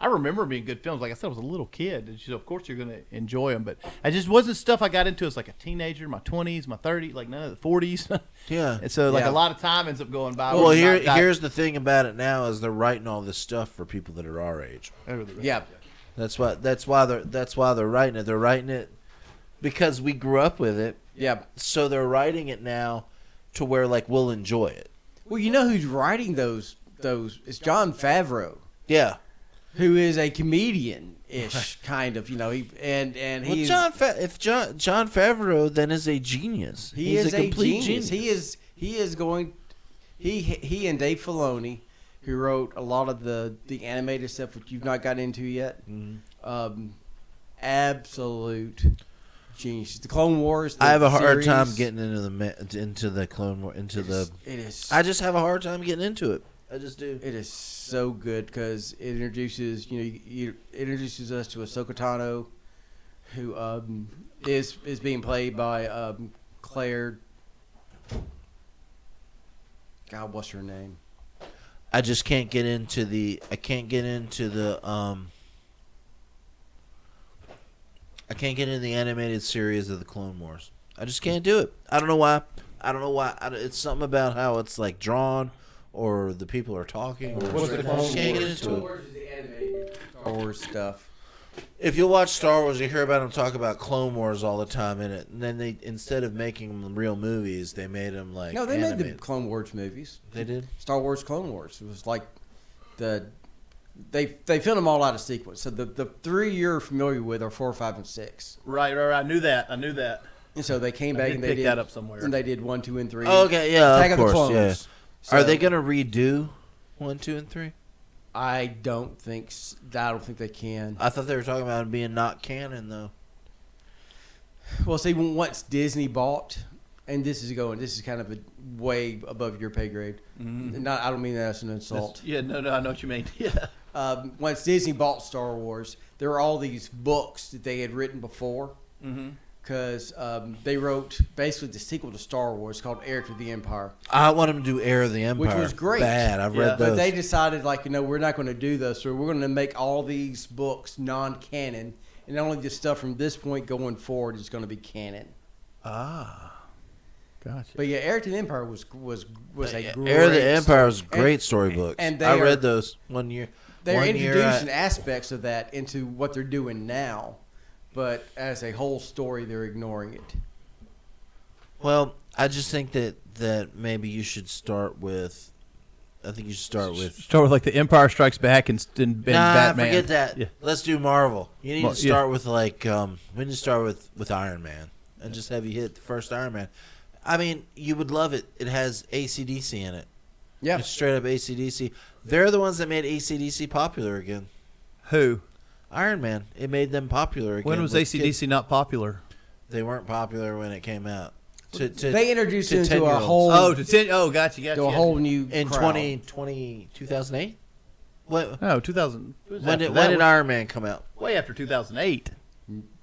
remember them being good films. Like I said, I was a little kid, and so of course you're going to enjoy them. But I just wasn't stuff I got into as a teenager, my 20s, my 30s, none of the 40s.
Yeah.
And so
Yeah.
a lot of time ends up going by.
Well, here's the thing about it now is they're writing all this stuff for people that are our age.
Yeah.
That's why they're writing it. They're writing it because we grew up with it.
Yeah.
So they're writing it now to where we'll enjoy it.
Well, you know who's writing those? It's John Favreau,
Yeah.
who is a comedian-ish kind of. And
Well,
he's
John Favreau then is a genius.
He's
He's
a
complete
genius. He is going. He and Dave Filoni, who wrote a lot of the animated stuff which you've not gotten into yet. Absolute genius. The Clone Wars.
I have a hard
series,
time getting into the Clone War
It is.
I just have a hard time getting into it. I just do.
It is so good because it introduces it introduces us to Ahsoka Tano, who is being played by declared. God, what's her name?
I just can't get into the. I can't get into the. I can't get into the animated series of the Clone Wars. I just can't do it. I don't know why. It's something about how it's like drawn, or the people are talking. Or
What's the
I just can't get into
Star
it.
Wars is the animated Star Wars stuff.
If you watch Star Wars, you hear about them talk about Clone Wars all the time in it, and then they instead of making them real movies, they made them like
No, they
animated.
made the Clone Wars movies.
They did.
Star Wars Clone Wars. It was like they filmed them all out of sequence. So the three you're familiar with are 4, 5, and 6.
Right. I knew that.
And so they came
I
back
did
and they
pick
did
that up somewhere.
And they did 1, 2, and 3.
Oh, okay, yeah,
Attack
of
of the
course. Yeah.
Clones. So
Are they gonna redo 1, 2, and 3?
I don't think they can.
I thought they were talking about it being not canon though.
Well, see, once Disney bought, and this is kind of a way above your pay grade.
Mm-hmm.
I don't mean that as an insult.
No, I know what you mean. Yeah.
Once Disney bought Star Wars, there were all these books that they had written before.
Mm-hmm.
Because they wrote basically the sequel to Star Wars called Heir to the Empire.
I want them to do Heir of the Empire,
Which was great.
Bad. I've read those.
But they decided, we're not going to do this. So we're going to make all these books non-canon. And only the stuff from this point going forward is going to be canon.
Ah. Gotcha.
But yeah, Heir to the Empire was a great
Heir of the Empire was
story.
great storybooks.
And
I read those one year.
They're introducing aspects of that into what they're doing now. But as a whole story, they're ignoring it.
Well, I just think that maybe you should start with. I think you should start with
like the Empire Strikes Back and Batman.
Forget that.
Yeah.
Let's do Marvel. You need to
Yeah.
start with we need to start with Iron Man and just have you hit the first Iron Man. I mean, you would love it. It has AC/DC in it.
Yeah.
It's straight up AC/DC. They're the ones that made AC/DC popular again.
Who?
Iron Man. It made them popular again.
When was
with
AC/DC
kids.
not popular?
They weren't popular when it came out.
They introduced
to
it into a
10-year-olds.
whole
Gotcha.
to a whole new
In
crowd.
2008? What?
No, 2000.
When did Iron Man come out?
Way after 2008.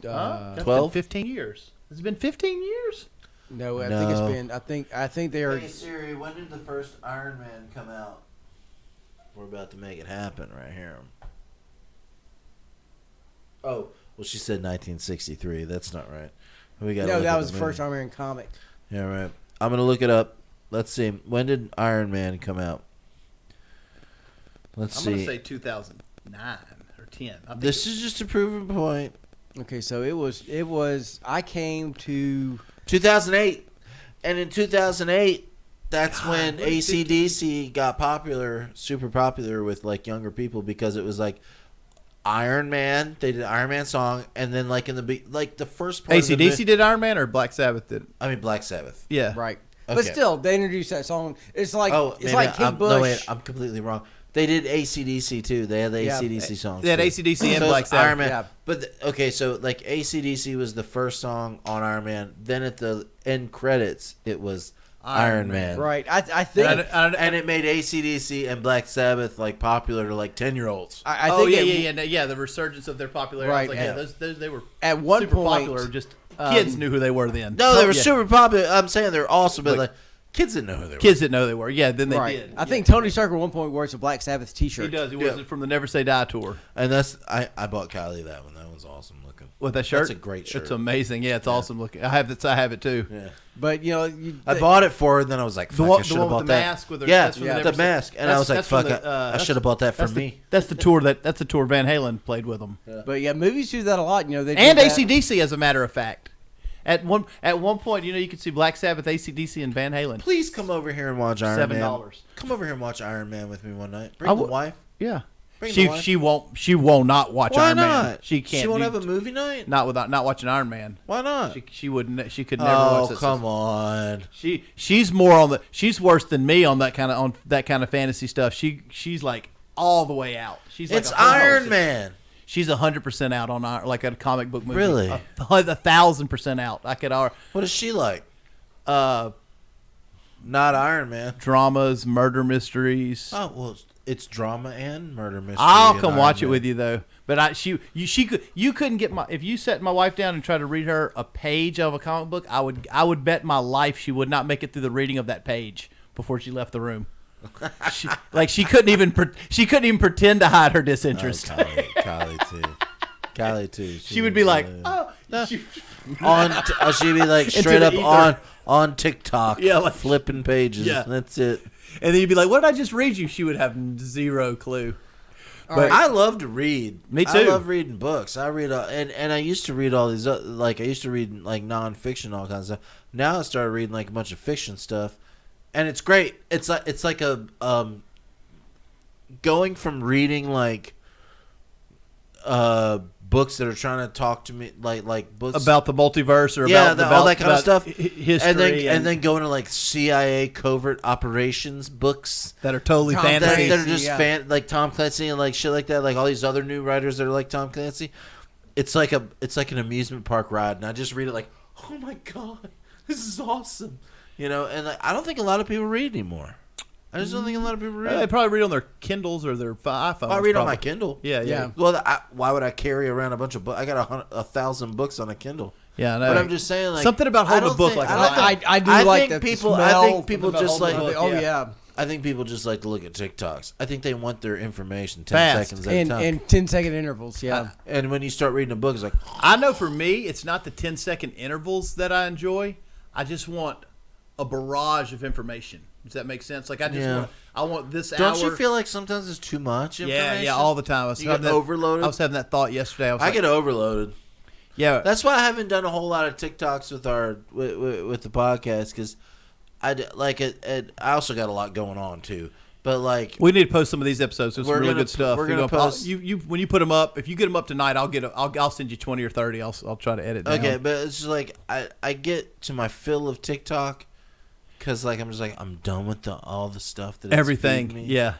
That's
12?
been 15 years. Has it been 15 years?
No, I
No.
think it's been. I think they are.
Hey Siri, when did the first Iron Man come out? We're about to make it happen right here. Oh, well, she said 1963. That's not right. We got.
No, that was the first Iron Man comic.
Yeah, right. I'm gonna look it up. Let's see. When did Iron Man come out? Let's
I'm
see.
going to say 2009 or 10.
This is just a proven point.
Okay, so it was. I came to
2008, and in 2008, that's when AC/DC got popular, super popular with younger people because it was Iron Man. They did an Iron Man song, and then in the first part.
AC/DC did Iron Man or Black Sabbath did?
I mean Black Sabbath.
Yeah.
right,
Okay.
but still they introduced that song. It's like
Maybe
Kate Bush.
No, wait, I'm completely wrong. They did AC/DC too. They had the
Yeah,
AC/DC songs.
They had
too.
AC/DC and
So
Black
it's
Sabbath.
Iron Man.
Yeah.
But okay, so AC/DC was the first song on Iron Man. Then at the end credits, it was Iron Man.
Right, I think.
And it made AC/DC and Black Sabbath popular to 10-year-olds.
I
Oh
think
yeah. The resurgence of their popularity.
Right,
I was
yeah.
those they were
At one
super
point,
popular. Just kids knew who they were then.
No, they were
Yeah.
super popular. I'm saying they're awesome, but
Like-
kids didn't know who they were.
Kids didn't know who they were. Yeah, then they
right.
did.
I think Tony Stark at one point wears a Black Sabbath T-shirt.
He does. He
Yeah.
was from the Never Say Die tour.
And I bought Kylie that one. That one's awesome looking.
With that shirt,
That's a great shirt.
It's amazing. Yeah, it's awesome looking. I have it too.
Yeah.
But
I bought it for her, and then I was like, fuck, I should have
one
bought
with the
that.
mask with her.
Yeah,
that's from
the
Never Say-
mask. And I was like,
that's from
fuck,
the,
I should have bought that for
that's
me.
That's the tour that's the tour Van Halen played with them.
But yeah, movies do that a lot. They
And
do that.
AC/DC, as a matter of fact. At one point, you could see Black Sabbath, AC/DC, and Van Halen.
Please come over here and watch Iron Man.
$7.
Come over here and watch Iron Man with me one night.
I
Bring the
would-
wife.
Yeah.
Bring the wife.
She won't not watch
Why
Iron
not?
Man. She can't.
She won't have a movie night.
not watching Iron Man.
Why not?
She wouldn't. She could never watch
Oh
this.
come on!
She's more on the. She's worse than me on that kind of fantasy stuff. She's all the way out. She's
It's
100%.
Iron Man.
She's 100% out on a comic book movie.
Really?
1,000% out. I could.
What is she like? Not Iron Man.
Dramas, murder mysteries.
Oh well, it's drama and murder mystery.
I'll
and
come
Iron
watch it
Man.
with you though. But you couldn't get if you set my wife down and tried to read her a page of a comic book, I would bet my life she would not make it through the reading of that page before she left the room. She couldn't even pretend to hide her disinterest.
Kylie too.
She would be like, oh,
she'd be like straight up on TikTok,
like
flipping pages.
Yeah.
That's it.
And then you'd be like, what did I just read you? She would have zero clue.
But I love to read.
Me too.
I love reading books. I read and I used to read all these I used to read like nonfiction, all kinds of stuff. Now I started reading like a bunch of fiction stuff, and it's great. It's like a going from reading like books that are trying to talk to me like books
about the multiverse or
all that kind of stuff,
history,
and then going to like CIA covert operations books
that are totally fantasy.
That are just like Tom Clancy and like shit like that, like all these other new writers that are like Tom Clancy. It's like an amusement park ride, and I just read it like, oh my god, this is awesome, And like, I don't think a lot of people read anymore. I just don't think a lot of people read.
They probably read on their Kindles or their iPhones.
I read on my Kindle.
Yeah.
Well, why would I carry around a bunch of books? I got 1,000 books on a Kindle.
Yeah, I know.
But I'm just saying, like,
something about holding a book like that.
I think people just like.
Oh yeah.
I think people just like to look at TikToks. I think they want their information 10 seconds at a time.
And 10-second intervals, yeah.
And when you start reading a book, it's like...
I know for me, it's not the 10-second intervals that I enjoy. I just want a barrage of information. Does that make sense? Like, I want this hour...
Don't you feel like sometimes it's too much information?
Yeah, all the time.
You get overloaded?
I was having that thought yesterday.
I get overloaded.
Yeah.
That's why I haven't done a whole lot of TikToks with the podcast, because... I also got a lot going on too, but like
we need to post some of these episodes. It's really good stuff.
We're gonna post.
You when you put them up. If you get them up tonight, I'll send you 20 or 30. I'll try to edit down.
Okay, but it's just like I get to my fill of TikTok because like I'm just like I'm done with all the stuff that
everything.
It's feeding me,
yeah,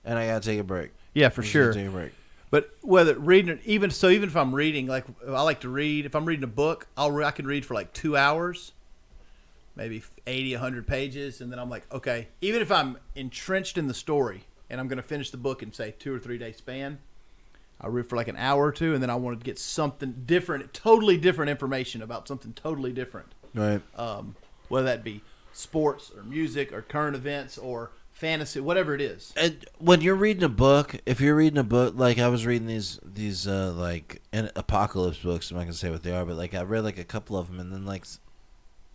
and I gotta take a break.
Yeah, for sure.
Take a break.
But whether reading even if I'm reading, like I like to read. If I'm reading a book, I can read for like 2 hours. Maybe 80, 100 pages, and then I'm like, okay, even if I'm entrenched in the story and I'm going to finish the book in, say, 2 or 3 day span, I'll read for like an hour or two, and then I want to get something different, totally different information about something totally different.
Right.
Whether that be sports or music or current events or fantasy, whatever it is.
And when you're reading a book, if you're reading a book, like I was reading these like apocalypse books, I'm not going to say what they are, but like I read like a couple of them, and then like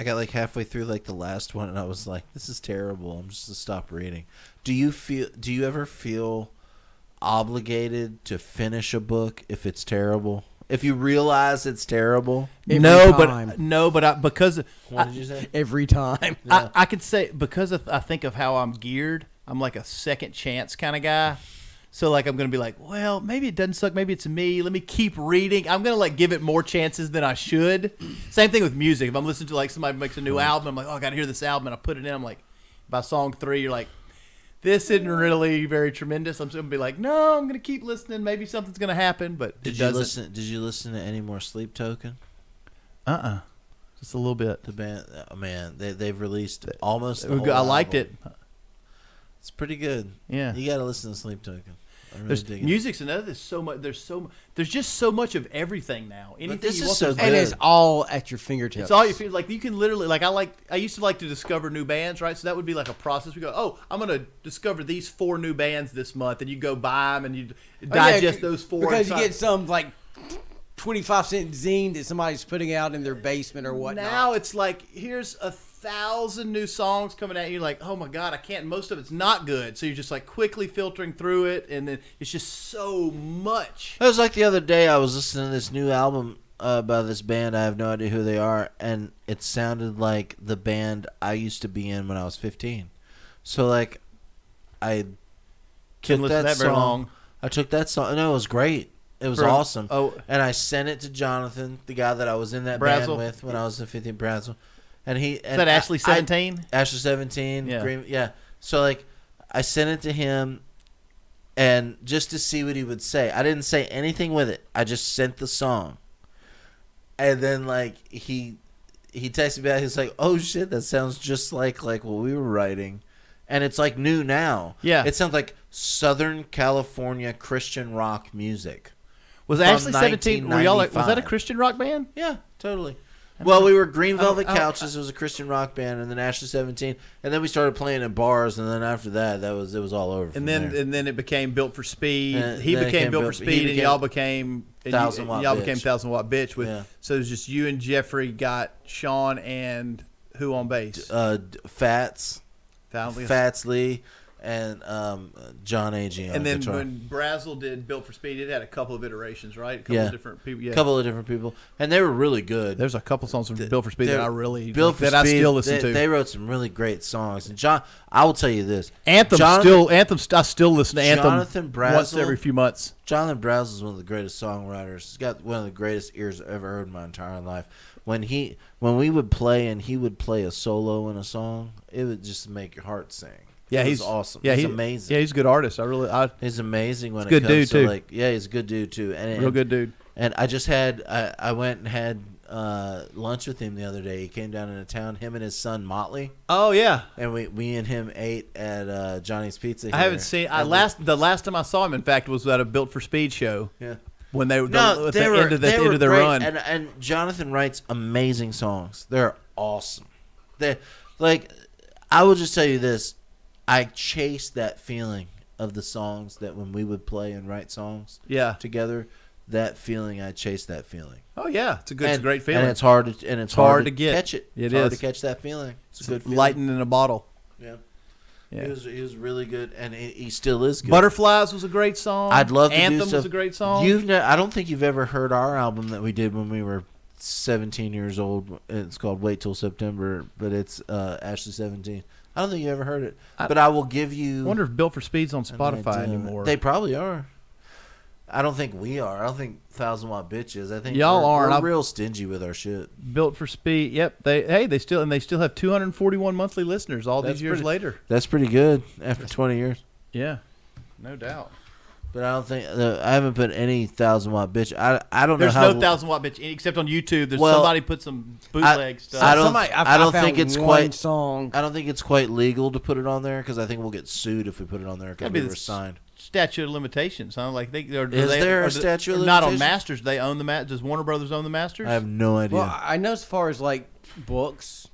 I got like halfway through like the last one, and I was like, "This is terrible. I'm just gonna stop reading." Do you ever feel obligated to finish a book if it's terrible? If you realize it's terrible?
Every
but because
what did you say?
Every time.
Yeah. I could say because I think of how I'm geared. I'm like a second chance kind of guy. So, like, I'm going to be like, well, maybe it doesn't suck. Maybe it's me. Let me keep reading. I'm going to, like, give it more chances than I should. Same thing with music. If I'm listening to, like, somebody makes a new album, I'm like, oh, I got to hear this album. And I put it in. I'm like, by song 3, you're like, this isn't really very tremendous. I'm just going to be like, no, I'm going to keep listening. Maybe something's going to happen. But
Did you listen to any more Sleep Token?
Just a little bit.
The band, man, they've released almost the whole
I liked
album.
it.
It's pretty good.
Yeah,
you got to listen to Sleep Token.
There's music's another. There's so much. There's just so much of everything now. Anything
this
you
is
want,
so good.
And it's all at your fingertips.
It's all you feel like. You can literally I used to like to discover new bands, right? So that would be like a process. We go, oh, I'm gonna discover these 4 new bands this month, and you go buy them and you digest those 4
because you get some like 25-cent zine that somebody's putting out in their basement or whatnot.
Now it's like here's 1,000 new songs coming at you. Like, oh my god, I can't. Most of it's not good. So you're just like quickly filtering through it, and then it's just so much.
It was like the other day I was listening to this new album by this band. I have no idea who they are, and it sounded like the band I used to be in when I was 15. So like, I took that song.
Very long.
I took that song. No, it was great. It was awesome.
Oh,
and I sent it to Jonathan, the guy that I was in that band with when I was in 15, Brazel. And is
that Ashley 17?
Ashley 17.
Yeah.
Green, yeah. So like, I sent it to him, and just to see what he would say. I didn't say anything with it. I just sent the song, and then like he texted me back. He's like, "Oh shit, that sounds just like what we were writing," and it's like new now.
Yeah.
It sounds like Southern California Christian rock music.
Was
from
Ashley 17? Were y'all like, was that a
1995.
Christian rock band?
Yeah, totally. Well, we were Green Velvet
I-
Couches. It was a Christian rock band, and then Ashley 17, and then we started playing in bars, and then after that, it was all over.
And then it became Built for Speed.
And
He
then it
became Built for
he
Speed, and
became
y'all became
1,000 Watt
Y'all
Bitch.
became 1,000 Watt Bitch. With
Yeah.
so it was just you and Jeffrey got Sean and who on bass?
Fats
Found-
Lee, and John Agee on
And then
guitar.
when Brazel did Built for Speed, it had a couple of iterations, right? A couple
Yeah.
of different people. Yeah.
A couple of different people, and they were really good.
There's a couple songs from Built for Speed that I really
Built for
that I
Speed,
still listen to.
They wrote some really great songs. And John, I will tell you this:
Anthem. I still listen to Anthem
Jonathan Brazel-
once every few months.
Jonathan Brazel is one of the greatest songwriters. He's got one of the greatest ears I've ever heard in my entire life. When we would play and he would play a solo in a song, it would just make your heart sing.
Yeah,
It was
he's
awesome.
Yeah,
he's amazing.
Yeah, he's a good artist.
He's amazing when
He's a
it
good
comes
dude,
to
too.
like. Yeah, he's a good dude too. And
real good dude.
And I went and had lunch with him the other day. He came down into town. Him and his son Motley,
Oh yeah.
and we and him ate at Johnny's Pizza.
I haven't seen. The last time I saw him, in fact, was at a Built for Speed show
Yeah.
when they were
No,
at
they
the
were
end of
they were
their
great.
run.
And Jonathan writes amazing songs. They're awesome. I will just tell you this: I chased that feeling of the songs that when we would play and write songs
Yeah.
together. That feeling, I chased that feeling.
Oh yeah, it's a great feeling.
And it's hard to
get.
catch it.
It
It's hard
is.
to catch that feeling. It's a good feeling.
Lightning in a bottle.
Yeah.
Yeah.
He was really good, and he still is good.
Butterflies was a great song.
I'd love to
Anthem
do stuff.
was a great song.
I don't think you've ever heard our album that we did when we were 17 years old. It's called Wait Till September, but it's Ashley 17. I don't think you ever heard it, but I will give you.
I wonder if Built for Speed's on
an
Spotify
idea.
anymore.
They probably are. I don't think we are. I don't think 1,000 Watt Bitches. I think
Y'all aren't.
We're real stingy with our shit.
Built for Speed. Yep. They still have 241 monthly listeners all
That's
these years
pretty-
later.
That's pretty good after 20 years.
Yeah. No doubt.
But I don't think I haven't put any 1,000 Watt Bitch. I don't
There's
know how.
no 1,000 Watt Bitch except on YouTube. There's
Well,
somebody put some bootleg stuff.
I don't-
Somebody-
I don't
found
think it's
one
quite-
song.
I don't think it's quite legal to put it on there because I think we'll get sued if we put it on there because
That'd be
we
the
were signed.
statute of limitations, huh? Like
Is there a statute of
Not on
limitations?
Masters. They own the Does Warner Brothers own the Masters?
I have no idea.
Well, I know as far as like books,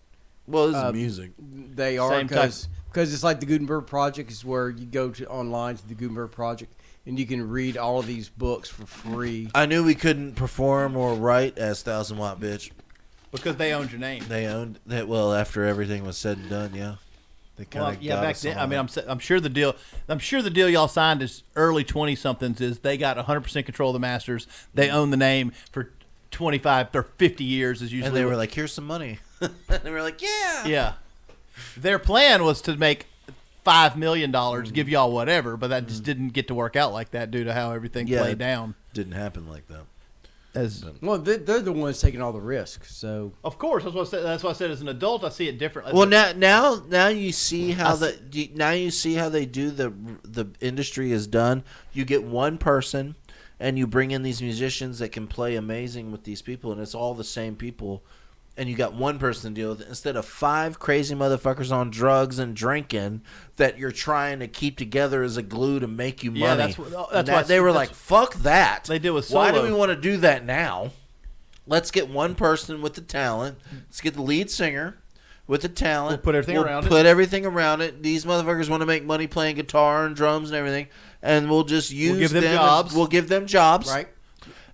Well, this is
uh,
music.
they are
Same
because it's like the Gutenberg Project is where you go to online to the Gutenberg Project and you can read all of these books for free.
I knew we couldn't perform or write as 1,000 Watt Bitch.
because they owned your name.
They owned that. Well, after everything was said and done, yeah. They kind
Well,
of
yeah, back then. I mean, I'm sure the deal. I'm sure the deal y'all signed as early 20-somethings is they got 100% control of the Masters. They own the name for 25 or 50 years. Is usually
and they
what-
were like, "Here's some money." And they were like, "Yeah."
yeah. Their plan was to make $5 million, give y'all whatever, but that just didn't get to work out like that due to how everything
Yeah.
played down.
Didn't happen like that.
Well, they're the ones taking all the risk. So
Of course, that's why I said as an adult I see it differently.
Well, now you see how you see how they do the industry is done. You get one person, and you bring in these musicians that can play amazing with these people, and it's all the same people. And you got one person to deal with it instead of 5 crazy motherfuckers on drugs and drinking that you're trying to keep together as a glue to make you money.
Yeah, that's why
they were like, "Fuck that."
They did with
Why do
solo.
we want to do that now? Let's get one person with the talent. Let's get the lead singer with the talent.
We'll put everything around it.
Put everything around it. These motherfuckers want to make money playing guitar and drums and everything, and we'll just use
give them
and
jobs.
We'll give them jobs,
right.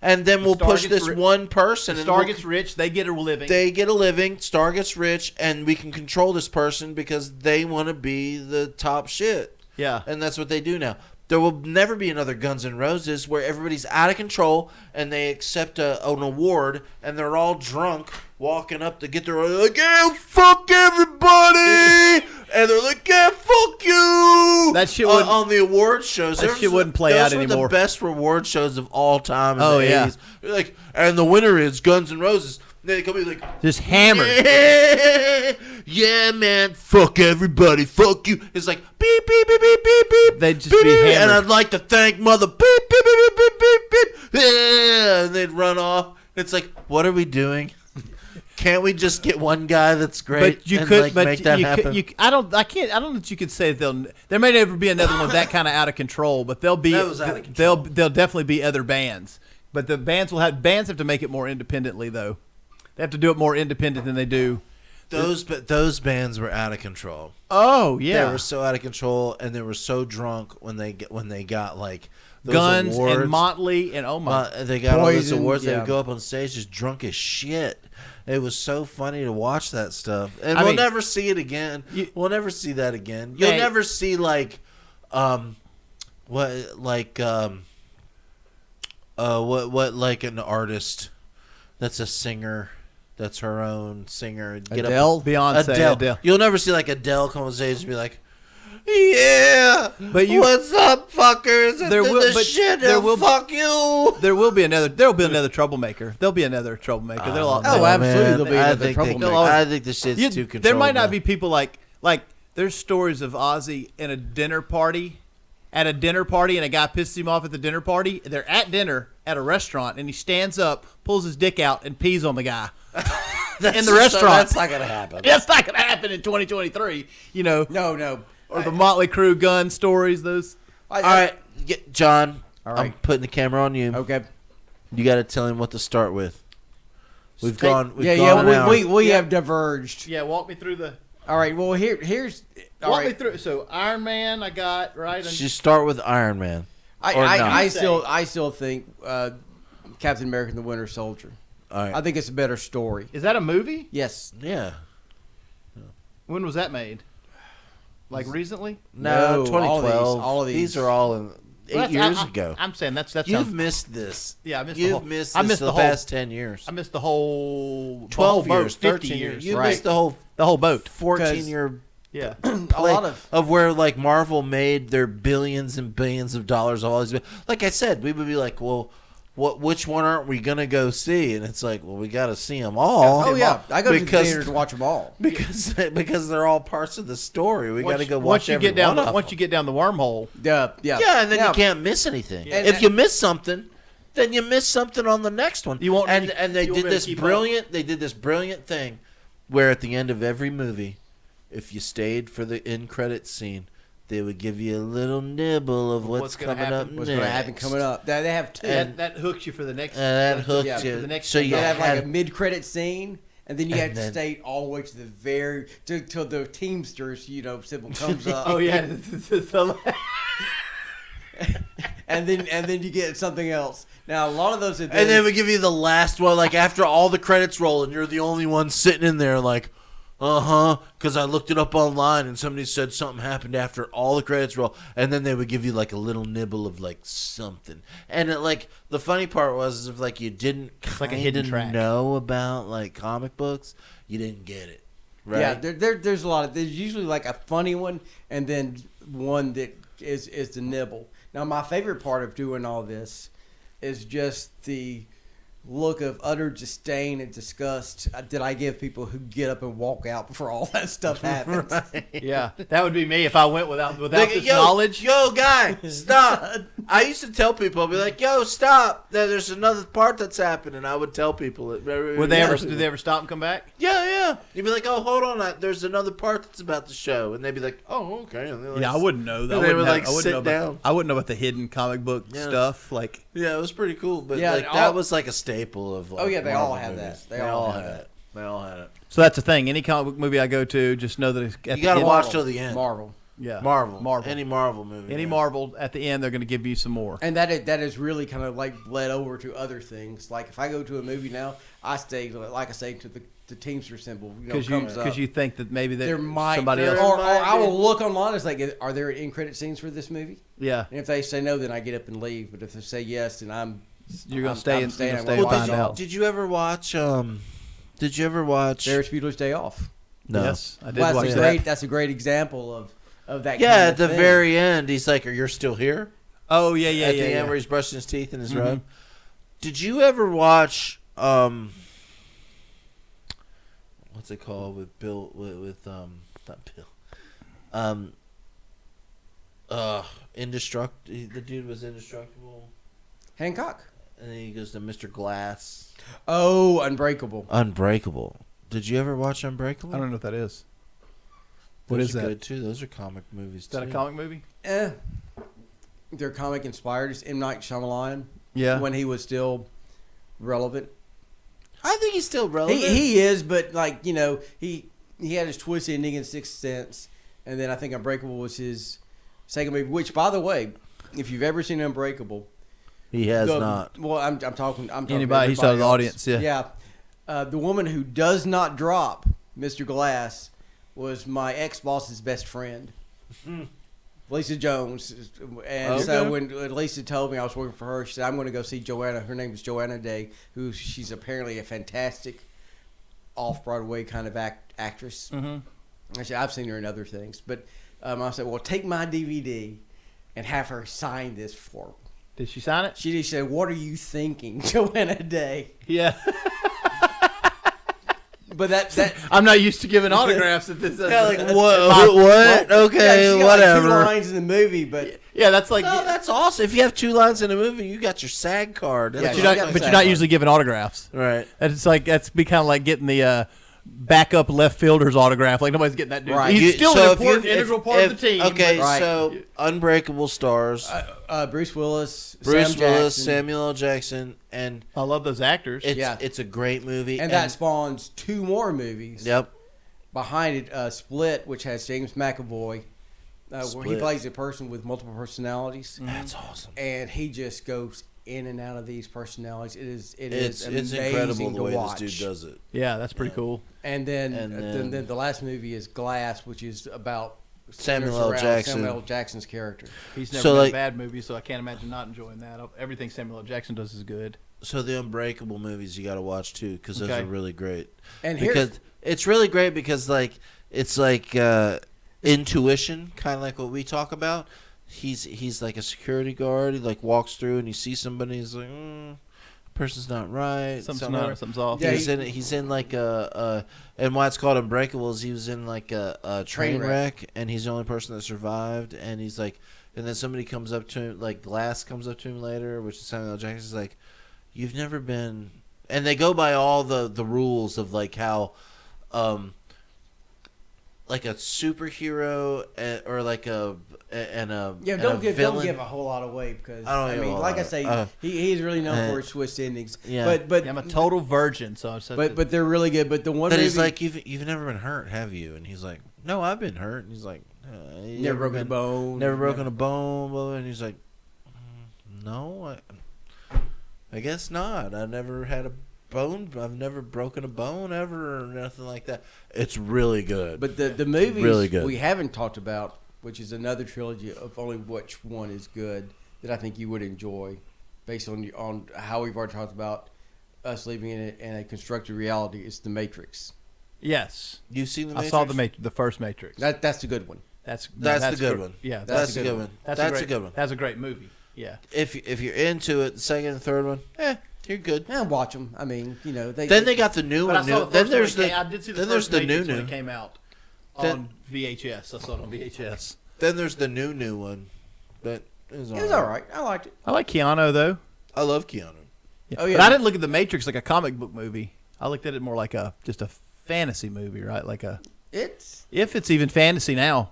and then we'll
Star
push
gets
this
ri-
one person.
the
and
star
we'll-
gets rich, they get a living.
they get a living. Star gets rich, and we can control this person because they want to be the top shit.
yeah.
And that's what they do now. There will never be another Guns N' Roses where everybody's out of control and they accept an award and they're all drunk walking up to get their like, "Yeah, fuck everybody," and they're like, "Yeah, fuck you."
That shit
on,
wouldn't-
on the award shows.
that
Those
shit
were-
wouldn't play out
those were
anymore.
The best reward shows of all time. In
Oh,
the
yeah.
80s. They're like, and the winner is Guns N' Roses. They come in like,
Just hammered.
yeah, yeah, man. Fuck everybody. Fuck you. It's like beep beep beep beep beep beep.
They'd just
beep,
be
beep,
hammered.
And I'd like to thank mother beep beep beep beep beep beep beep. Yeah, and they'd run off. It's like, what are we doing? Can't we just get one guy that's great?
But you
and,
could,
like,
but
make that
you
happen.
could, you, I don't know that you could say there may never be another one that kind of out of control, but there'll be
That was out of control.
there'll definitely be other bands, but the bands have to make it more independently though. They have to do it more independent than they do.
Those bands were out of control.
Oh yeah,
They were so out of control, and they were so drunk when they got like those
Guns
awards.
and Motley and oh my.
They got all those
Poison,
awards. They
yeah.
would go up on stage just drunk as shit. It was so funny to watch that stuff, and
I
we'll
mean,
never see it again. We'll never see that again. You'll
Hey.
never see what an artist that's a singer. That's her own singer. Get
Adele?
up,
Beyonce, Adele.
You'll never see like Adele come on stage and be like, "Yeah,
But
what's up, fuckers?
There will- but there will-
fuck you."
There'll be another troublemaker. There'll be another troublemaker. There'll all-
Oh, absolutely, there'll be
I
another
think
troublemaker.
I think this shit's too controllable.
There might not be people like there's stories of Ozzy in a dinner party, and a guy pisses him off at the dinner party. They're at dinner at a restaurant, and he stands up, pulls his dick out, and pees on the guy in the restaurant.
That's not gonna happen.
That's not gonna happen in 2023. You know,
No.
or the Motley Crue gun stories. Those.
All right, John.
All
I'm
right.
putting the camera on you.
Okay.
You got to tell him what to start with. We've
Take-
gone an hour.
We have diverged.
Yeah, walk me through the.
All right. Well, here's all
Walk me
right.
through. So Iron Man, I got right. And
Just start with Iron Man. or not.
I still think Captain America and the Winter Soldier.
All right.
I think it's a better story.
is that a movie?
Yes.
Yeah.
When was that made? Like recently?
No,
No,
2012.
all of these.
These are all in 8 years ago.
I'm saying that's
You've missed this.
Yeah, I missed the
You've
whole-
missed
I
this
missed
the
the whole-
past 10 years.
I missed the whole
12
boat,
years,
50
13
years.
You
Right.
missed the whole
The whole boat.
14-year
Yeah.
A lot of
where like Marvel made their billions and billions of dollars of all these. Like I said, we would be like, well, which one aren't we gonna go see? And it's like, well, we got to see them all.
Oh yeah, I go to the
Because-
theater to watch them all.
because they're all parts of the story. We got to go watch
once you
every
get down
one of
once
them.
you get down the wormhole.
Yeah.
Yeah, and then you can't miss anything.
And-
If you miss something, then you miss something on the next one.
You won't-
and
you-
and they
you won't
did
be able
this
to keep
brilliant. They did this brilliant thing, where at the end of every movie, if you stayed for the end credits scene, they would give you a little nibble of what's
gonna
coming up
happen.
What's
next.
going to happen coming up? They have two.
That hooks you for the next.
And that
like,
hooked
yeah,
you.
for the next
so
thing.
you
They have like a
had,
mid-credit scene, and then you
And
have to
then-
stay all the way to the very till the Teamsters, symbol comes up.
Oh yeah.
and then you get something else. Now a lot of those have been,
and then we give you the last one, like after all the credits roll, and you're the only one sitting in there, like, because I looked it up online, and somebody said something happened after all the credits roll, and then they would give you like a little nibble of like something, and the funny part was if like you didn't
like a hidden
kinda
track.
know about like comic books, you didn't get it, right?
yeah, there's a lot of there's usually like a funny one, and then one that is the nibble. Now my favorite part of doing all this is just the look of utter disdain and disgust that I give people who get up and walk out before all that stuff happens.
Yeah, that would be me if I went without
Like,
this knowledge.
Yo, guy, stop! I used to tell people, I'd be like, "Yo, stop! There's another part that's happening." I would tell people.
Did they ever stop and come back?
Yeah. You'd be like, "Oh, hold on, there's another part that's about to show," and they'd be like, "Oh, okay." And they're like,
Yeah, I wouldn't know that.
And they would like sit down.
I wouldn't know about the hidden comic book
Yeah.
stuff. Like,
Yeah, it was pretty cool, but
Yeah,
like
all-
that was like a staple of. Like,
Oh, yeah, they all
Marvel
had
movies.
that. They all had
it. They all had it.
so that's the thing. Any comic book movie I go to, just know that it's at
You
the
got to
end-
watch till the end.
Marvel.
Yeah,
Marvel.
Marvel.
Any Marvel movie.
Any
yeah.
Marvel at the end, they're going to give you some more.
And that is really kind of like bled over to other things. Like if I go to a movie now, I stay, like I say, to the Teamster symbol. Comes up.
Because you think that maybe
there might
somebody
or,
else.
or
might
I
be.
will look online. It's like, are there end credit scenes for this movie?
Yeah,
And if they say no, then I get up and leave. But if they say yes, then
you're going
I'm
to stay
I'm
and
staying.
you're
I'm
gonna stay
gonna
and
watch
find
all.
out.
Did you ever watch? Did you ever watch?
Ferris Bueller's Day Off.
No.
Yes, I did
Well,
watch
that's
that.
That's a great example of that.
Yeah,
kind
at
of
the
thing.
very end, he's like, "Are you still here?"
Oh yeah,
At the end,
yeah.
where he's brushing his teeth in his
Mhm.
robe. Did you ever watch? What's it called with Bill? With not Bill. Indestructible. The dude was indestructible.
Hancock.
and then he goes to Mr. Glass.
Oh, Unbreakable.
Unbreakable. Did you ever watch Unbreakable?
I don't know what that is. What
Those
is
are
that?
good too. Those are comic movies.
Is that a
too.
comic movie?
They're comic inspired. It's M. Night Shyamalan.
Yeah.
When he was still relevant.
I think he's still relevant.
He is, but like, you know, he had his twist ending in Sixth Sense, and then I think Unbreakable was his second movie. Which, by the way, if you've ever seen Unbreakable,
He has not.
Well, I'm talking.
Anybody? He's talking to the audience. Yeah.
Yeah. The woman who does not drop Mr. Glass was my ex-boss's best friend, Lisa Jones. And so when Lisa told me I was working for her, she said, "I'm going to go see Joanna." Her name is Joanna Day, who she's apparently a fantastic off-Broadway kind of actress. Mm-hmm. I said, I've seen her in other things, but I said, "Well, take my DVD and have her sign this for me."
Did she sign it?
She said, "What are you thinking, Joanna Day?"
Yeah.
But that
I'm not used to giving autographs at this.
Yeah, like what? Okay,
she got
whatever.
Like 2 lines in the movie, but
Yeah, that's like.
No, that's awesome. If you have 2 lines in a movie, you got your SAG card.
Yeah,
That's
But
she got
you're
the
not
same
usually giving autographs.
right.
That's be kind of like getting the backup left fielder's autograph. Like nobody's getting that dude.
Right.
He's still
So
an
if
important,
you-
integral part of the team.
Okay,
Right.
so Unbreakable stars
Bruce Willis,
Bruce
Sam
Willis,
Jackson,
Samuel L. Jackson, and
I love those actors.
it's a great movie.
and that spawns 2 more movies.
Yep.
Behind it, Split, which has James McAvoy, where he
Split.
plays a person with multiple personalities,
That's awesome.
and he just goes in and out of these personalities. It
It's
is amazing
incredible the
to
way
watch.
this dude does it.
Yeah, that's pretty cool.
And then,
And
then the last movie is Glass, which is about
Samuel
centers
L.
around
Jackson.
Samuel L. Jackson's character.
He's never
So,
made
like-
a bad movie, so I can't imagine not enjoying that. Everything Samuel L. Jackson does is good.
So the Unbreakable movies you got to watch too because those
Okay.
are really great.
And
Because it's really great because like it's like intuition, kind of like what we talk about. He's like a security guard. He like walks through and you see somebody. He's like, person's not right.
Something's off.
Yeah,
He's in like and why it's called Unbreakable is he was in like a train wreck and he's the only person that survived and he's like and then somebody comes up to him like Glass comes up to him later, which is Samuel L. Jackson. Is like, you've never been, and they go by all the rules of like how like a superhero or like a
don't give a whole lot away because I mean, like I say, he's really known for his twist endings.
Yeah.
But
I'm a total virgin, so
but they're really good. But the one
that
movie,
he's like, you've never been hurt, have you? And he's like, no, I've been hurt. And he's like,
never broken a bone,
never broken a bone. Blah, blah. And he's like, no, I guess not. I never had a bone. I've never broken a bone ever or nothing like that. It's really good.
But the movies
really good.
we haven't talked about, which is another trilogy of only which one is good that I think you would enjoy, based on how we've already talked about us living in a constructed reality, is The Matrix.
Yes,
You've seen the
I
Matrix?
saw the first Matrix.
That's the good one.
That's the good one.
Yeah,
That's a good one. That's a good one.
That's a great movie. Yeah.
If you're into it, the second and third one, you're good.
Yeah, watch them. I mean, you know,
Then they got the new
But I
one.
saw the
Then
first
there's
one
the
I did see the
then
first
there's the
Matrix
new
when it came out
Then-
on VHS. I saw it on VHS.
Then there's the new one. That is
It was all right. I liked it.
I like Keanu though.
I love Keanu.
Yeah.
Oh, yeah.
But I didn't look at the Matrix like a comic book movie. I looked at it more like just a fantasy movie, right? Like
It's
if it's even fantasy now.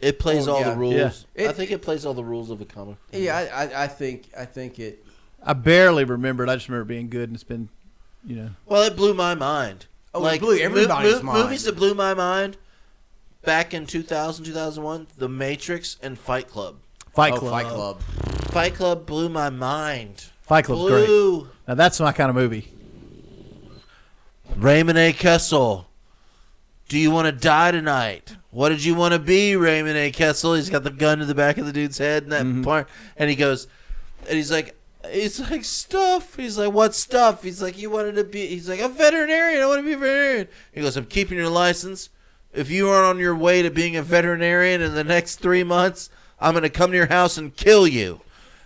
It plays all the rules.
Yeah.
I think it plays all the rules of a comic.
yeah. I think it.
I barely remember it. I just remember it being good, and it's been, you know.
Well, it blew my mind.
Oh, it blew everybody's mind.
Movies that blew my mind back in 2000, 2001, The Matrix and Fight Club.
Fight Club.
Fight Club.
Fight Club blew my mind.
Fight Club's great.
Blew.
Now that's my kind of movie.
Raymond A. Kessel. Do you want to die tonight? What did you want to be, Raymond A. Kessel? He's got the gun to the back of the dude's head in that part. And he goes, and he's like, stuff. He's like, what stuff? He's like, you wanted to be, he's like, a veterinarian. I want to be a veterinarian. He goes, I'm keeping your license. If you are on your way to being a veterinarian in the next 3 months, I'm going to come to your house and kill you.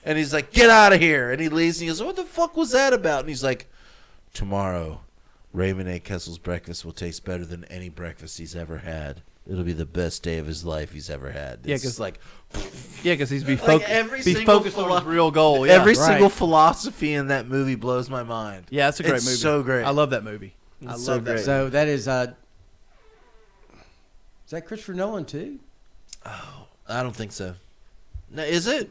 And he's like, get out of here. And he leaves and he goes, what the fuck was that about? And he's like, tomorrow, Raymond A. Kessel's breakfast will taste better than any breakfast he's ever had. it'll be the best day of his life he's ever had.
Yeah,
It's just like
because he's
every single
focused on his real goal. Yeah.
every single philosophy in that movie blows my mind.
Yeah, it's a great
It's
movie.
so great.
I love that movie. I
It's
love
so
that.
great.
So that is that Christopher Nolan too?
I don't think so. No, is it?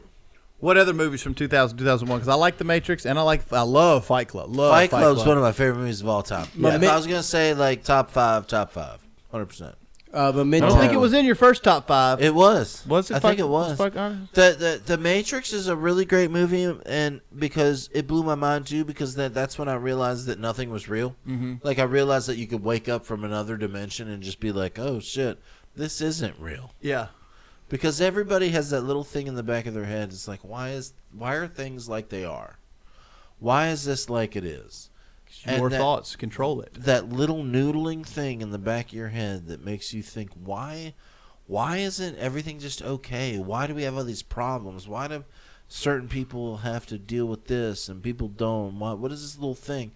What other movies from 2000, 2001? Because I like The Matrix and I love Fight Club.
Fight Club's one of my favorite movies of all time.
Yeah.
If I was gonna say like top five, 100%.
Memento.
I don't think it was in your first top 5.
It was.
Was it?
I think it was. The Matrix is a really great movie, and because it blew my mind too, because that's when I realized that nothing was real. Mm-hmm. Like I realized that you could wake up from another dimension and just be like, oh shit, this isn't real.
Yeah.
Because everybody has that little thing in the back of their head. It's like, why are things like they are? Why is this like it is?
Your thoughts control it.
That little noodling thing in the back of your head that makes you think, why isn't everything just okay? Why do we have all these problems? Why do certain people have to deal with this and people don't? What is this little thing?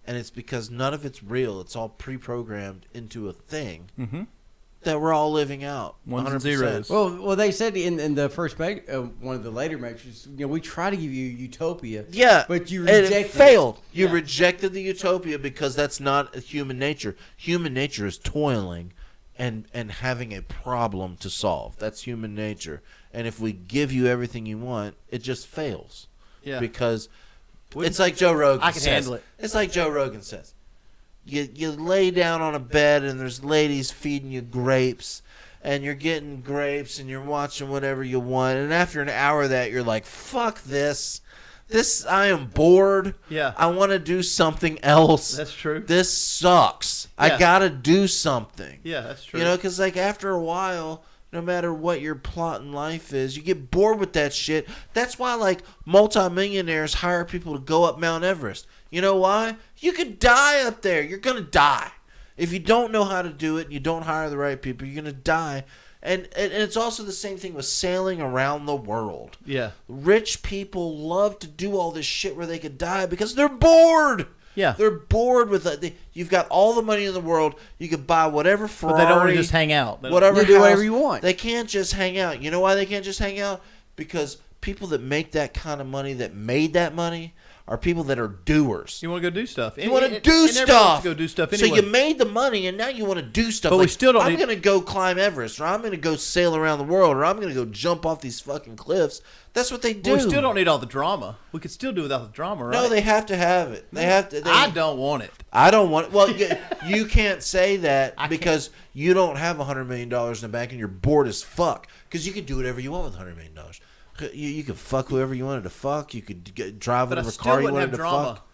And it's because none of it's real. It's all pre-programmed into a thing. Mm-hmm. That we're all living out.
Ones and zeros.
Well, they said in the first one of the later Matrix, we try to give you utopia.
Yeah,
but you
and
rejected
it failed.
it.
You rejected the utopia because that's not human nature. Human nature is toiling and having a problem to solve. That's human nature. And if we give you everything you want, it just fails.
Yeah.
Because it's like Joe Rogan
I can
says.
handle it.
It's like Joe Rogan says. You lay down on a bed and there's ladies feeding you grapes and you're getting grapes and you're watching whatever you want, and after an hour of that you're like, fuck this. I am bored.
Yeah.
I want to do something else.
That's true.
This sucks.
Yeah.
I got to do something.
Yeah, that's true.
You know, because like after a while, no matter what your plot in life is, you get bored with that shit. That's why like multimillionaires hire people to go up Mount Everest. You know why? You could die up there. You're going to die. If you don't know how to do it and you don't hire the right people, you're going to die. And it's also the same thing with sailing around the world.
Yeah.
Rich people love to do all this shit where they could die because they're bored.
Yeah.
They're bored with it. You've got all the money in the world. You could buy whatever Ferrari.
But they don't want to just hang out.
Whatever.
You do whatever you want.
They can't just hang out. You know why they can't just hang out? Because people that make that kind of money, that made that money, are people that are doers.
You want to go do stuff.
You want to do
and everyone wants
stuff.
to go do stuff anyway.
So you made the money, and now you want to do stuff.
But we still don't
I'm
need-
going to go climb Everest, or I'm going to go sail around the world, or I'm going to go jump off these fucking cliffs. That's what they do.
But we still don't need all the drama. We could still do without the drama, right?
No, they have to have it. They have to.
I don't want it.
I don't want it. Well, you can't say that because you don't have $100 million in the bank and you're bored as fuck. Because you could do whatever you want with $100 million. You could fuck whoever you wanted to fuck. You could drive
But I
whatever
still
car you
wouldn't
wanted
have
to
drama.
fuck.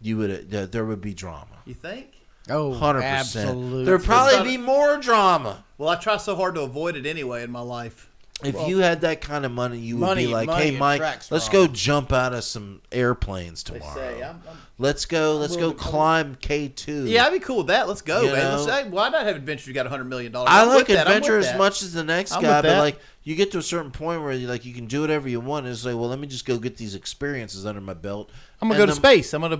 You would. There would be drama.
You think?
Oh,
100%.
absolutely.
There'd probably be more drama.
Well, I try so hard to avoid it anyway in my life.
If you had that kind of money, you would be like,
money
"Hey, Mike,
attracts
let's
drama.
go jump out of some airplanes tomorrow.
say,
Let's go climb K2."
Yeah, I'd be cool with that. Let's go,
You
man.
know?
Why not have adventure? You got $100 million.
I
I'm
like
with that. I'm
adventure
with
as
that.
much as the next
I'm
guy,
with
but
that.
like you get to a certain point where you can do whatever you want. And it's like, well, let me just go get these experiences under my belt.
I'm gonna go to space. I'm gonna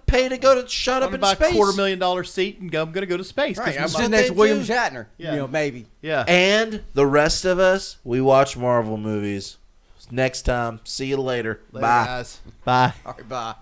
pay to go to shut up in
buy
space.
a $250,000 seat and go. I'm gonna go to space. 'cause
Right, I'm
we-
sitting
what
next
they
to William
do.
Shatner.
Yeah.
Maybe.
yeah.
And the rest of us, we watch Marvel movies. Next time, see you later.
Later,
Bye.
guys. Bye.
All right, bye.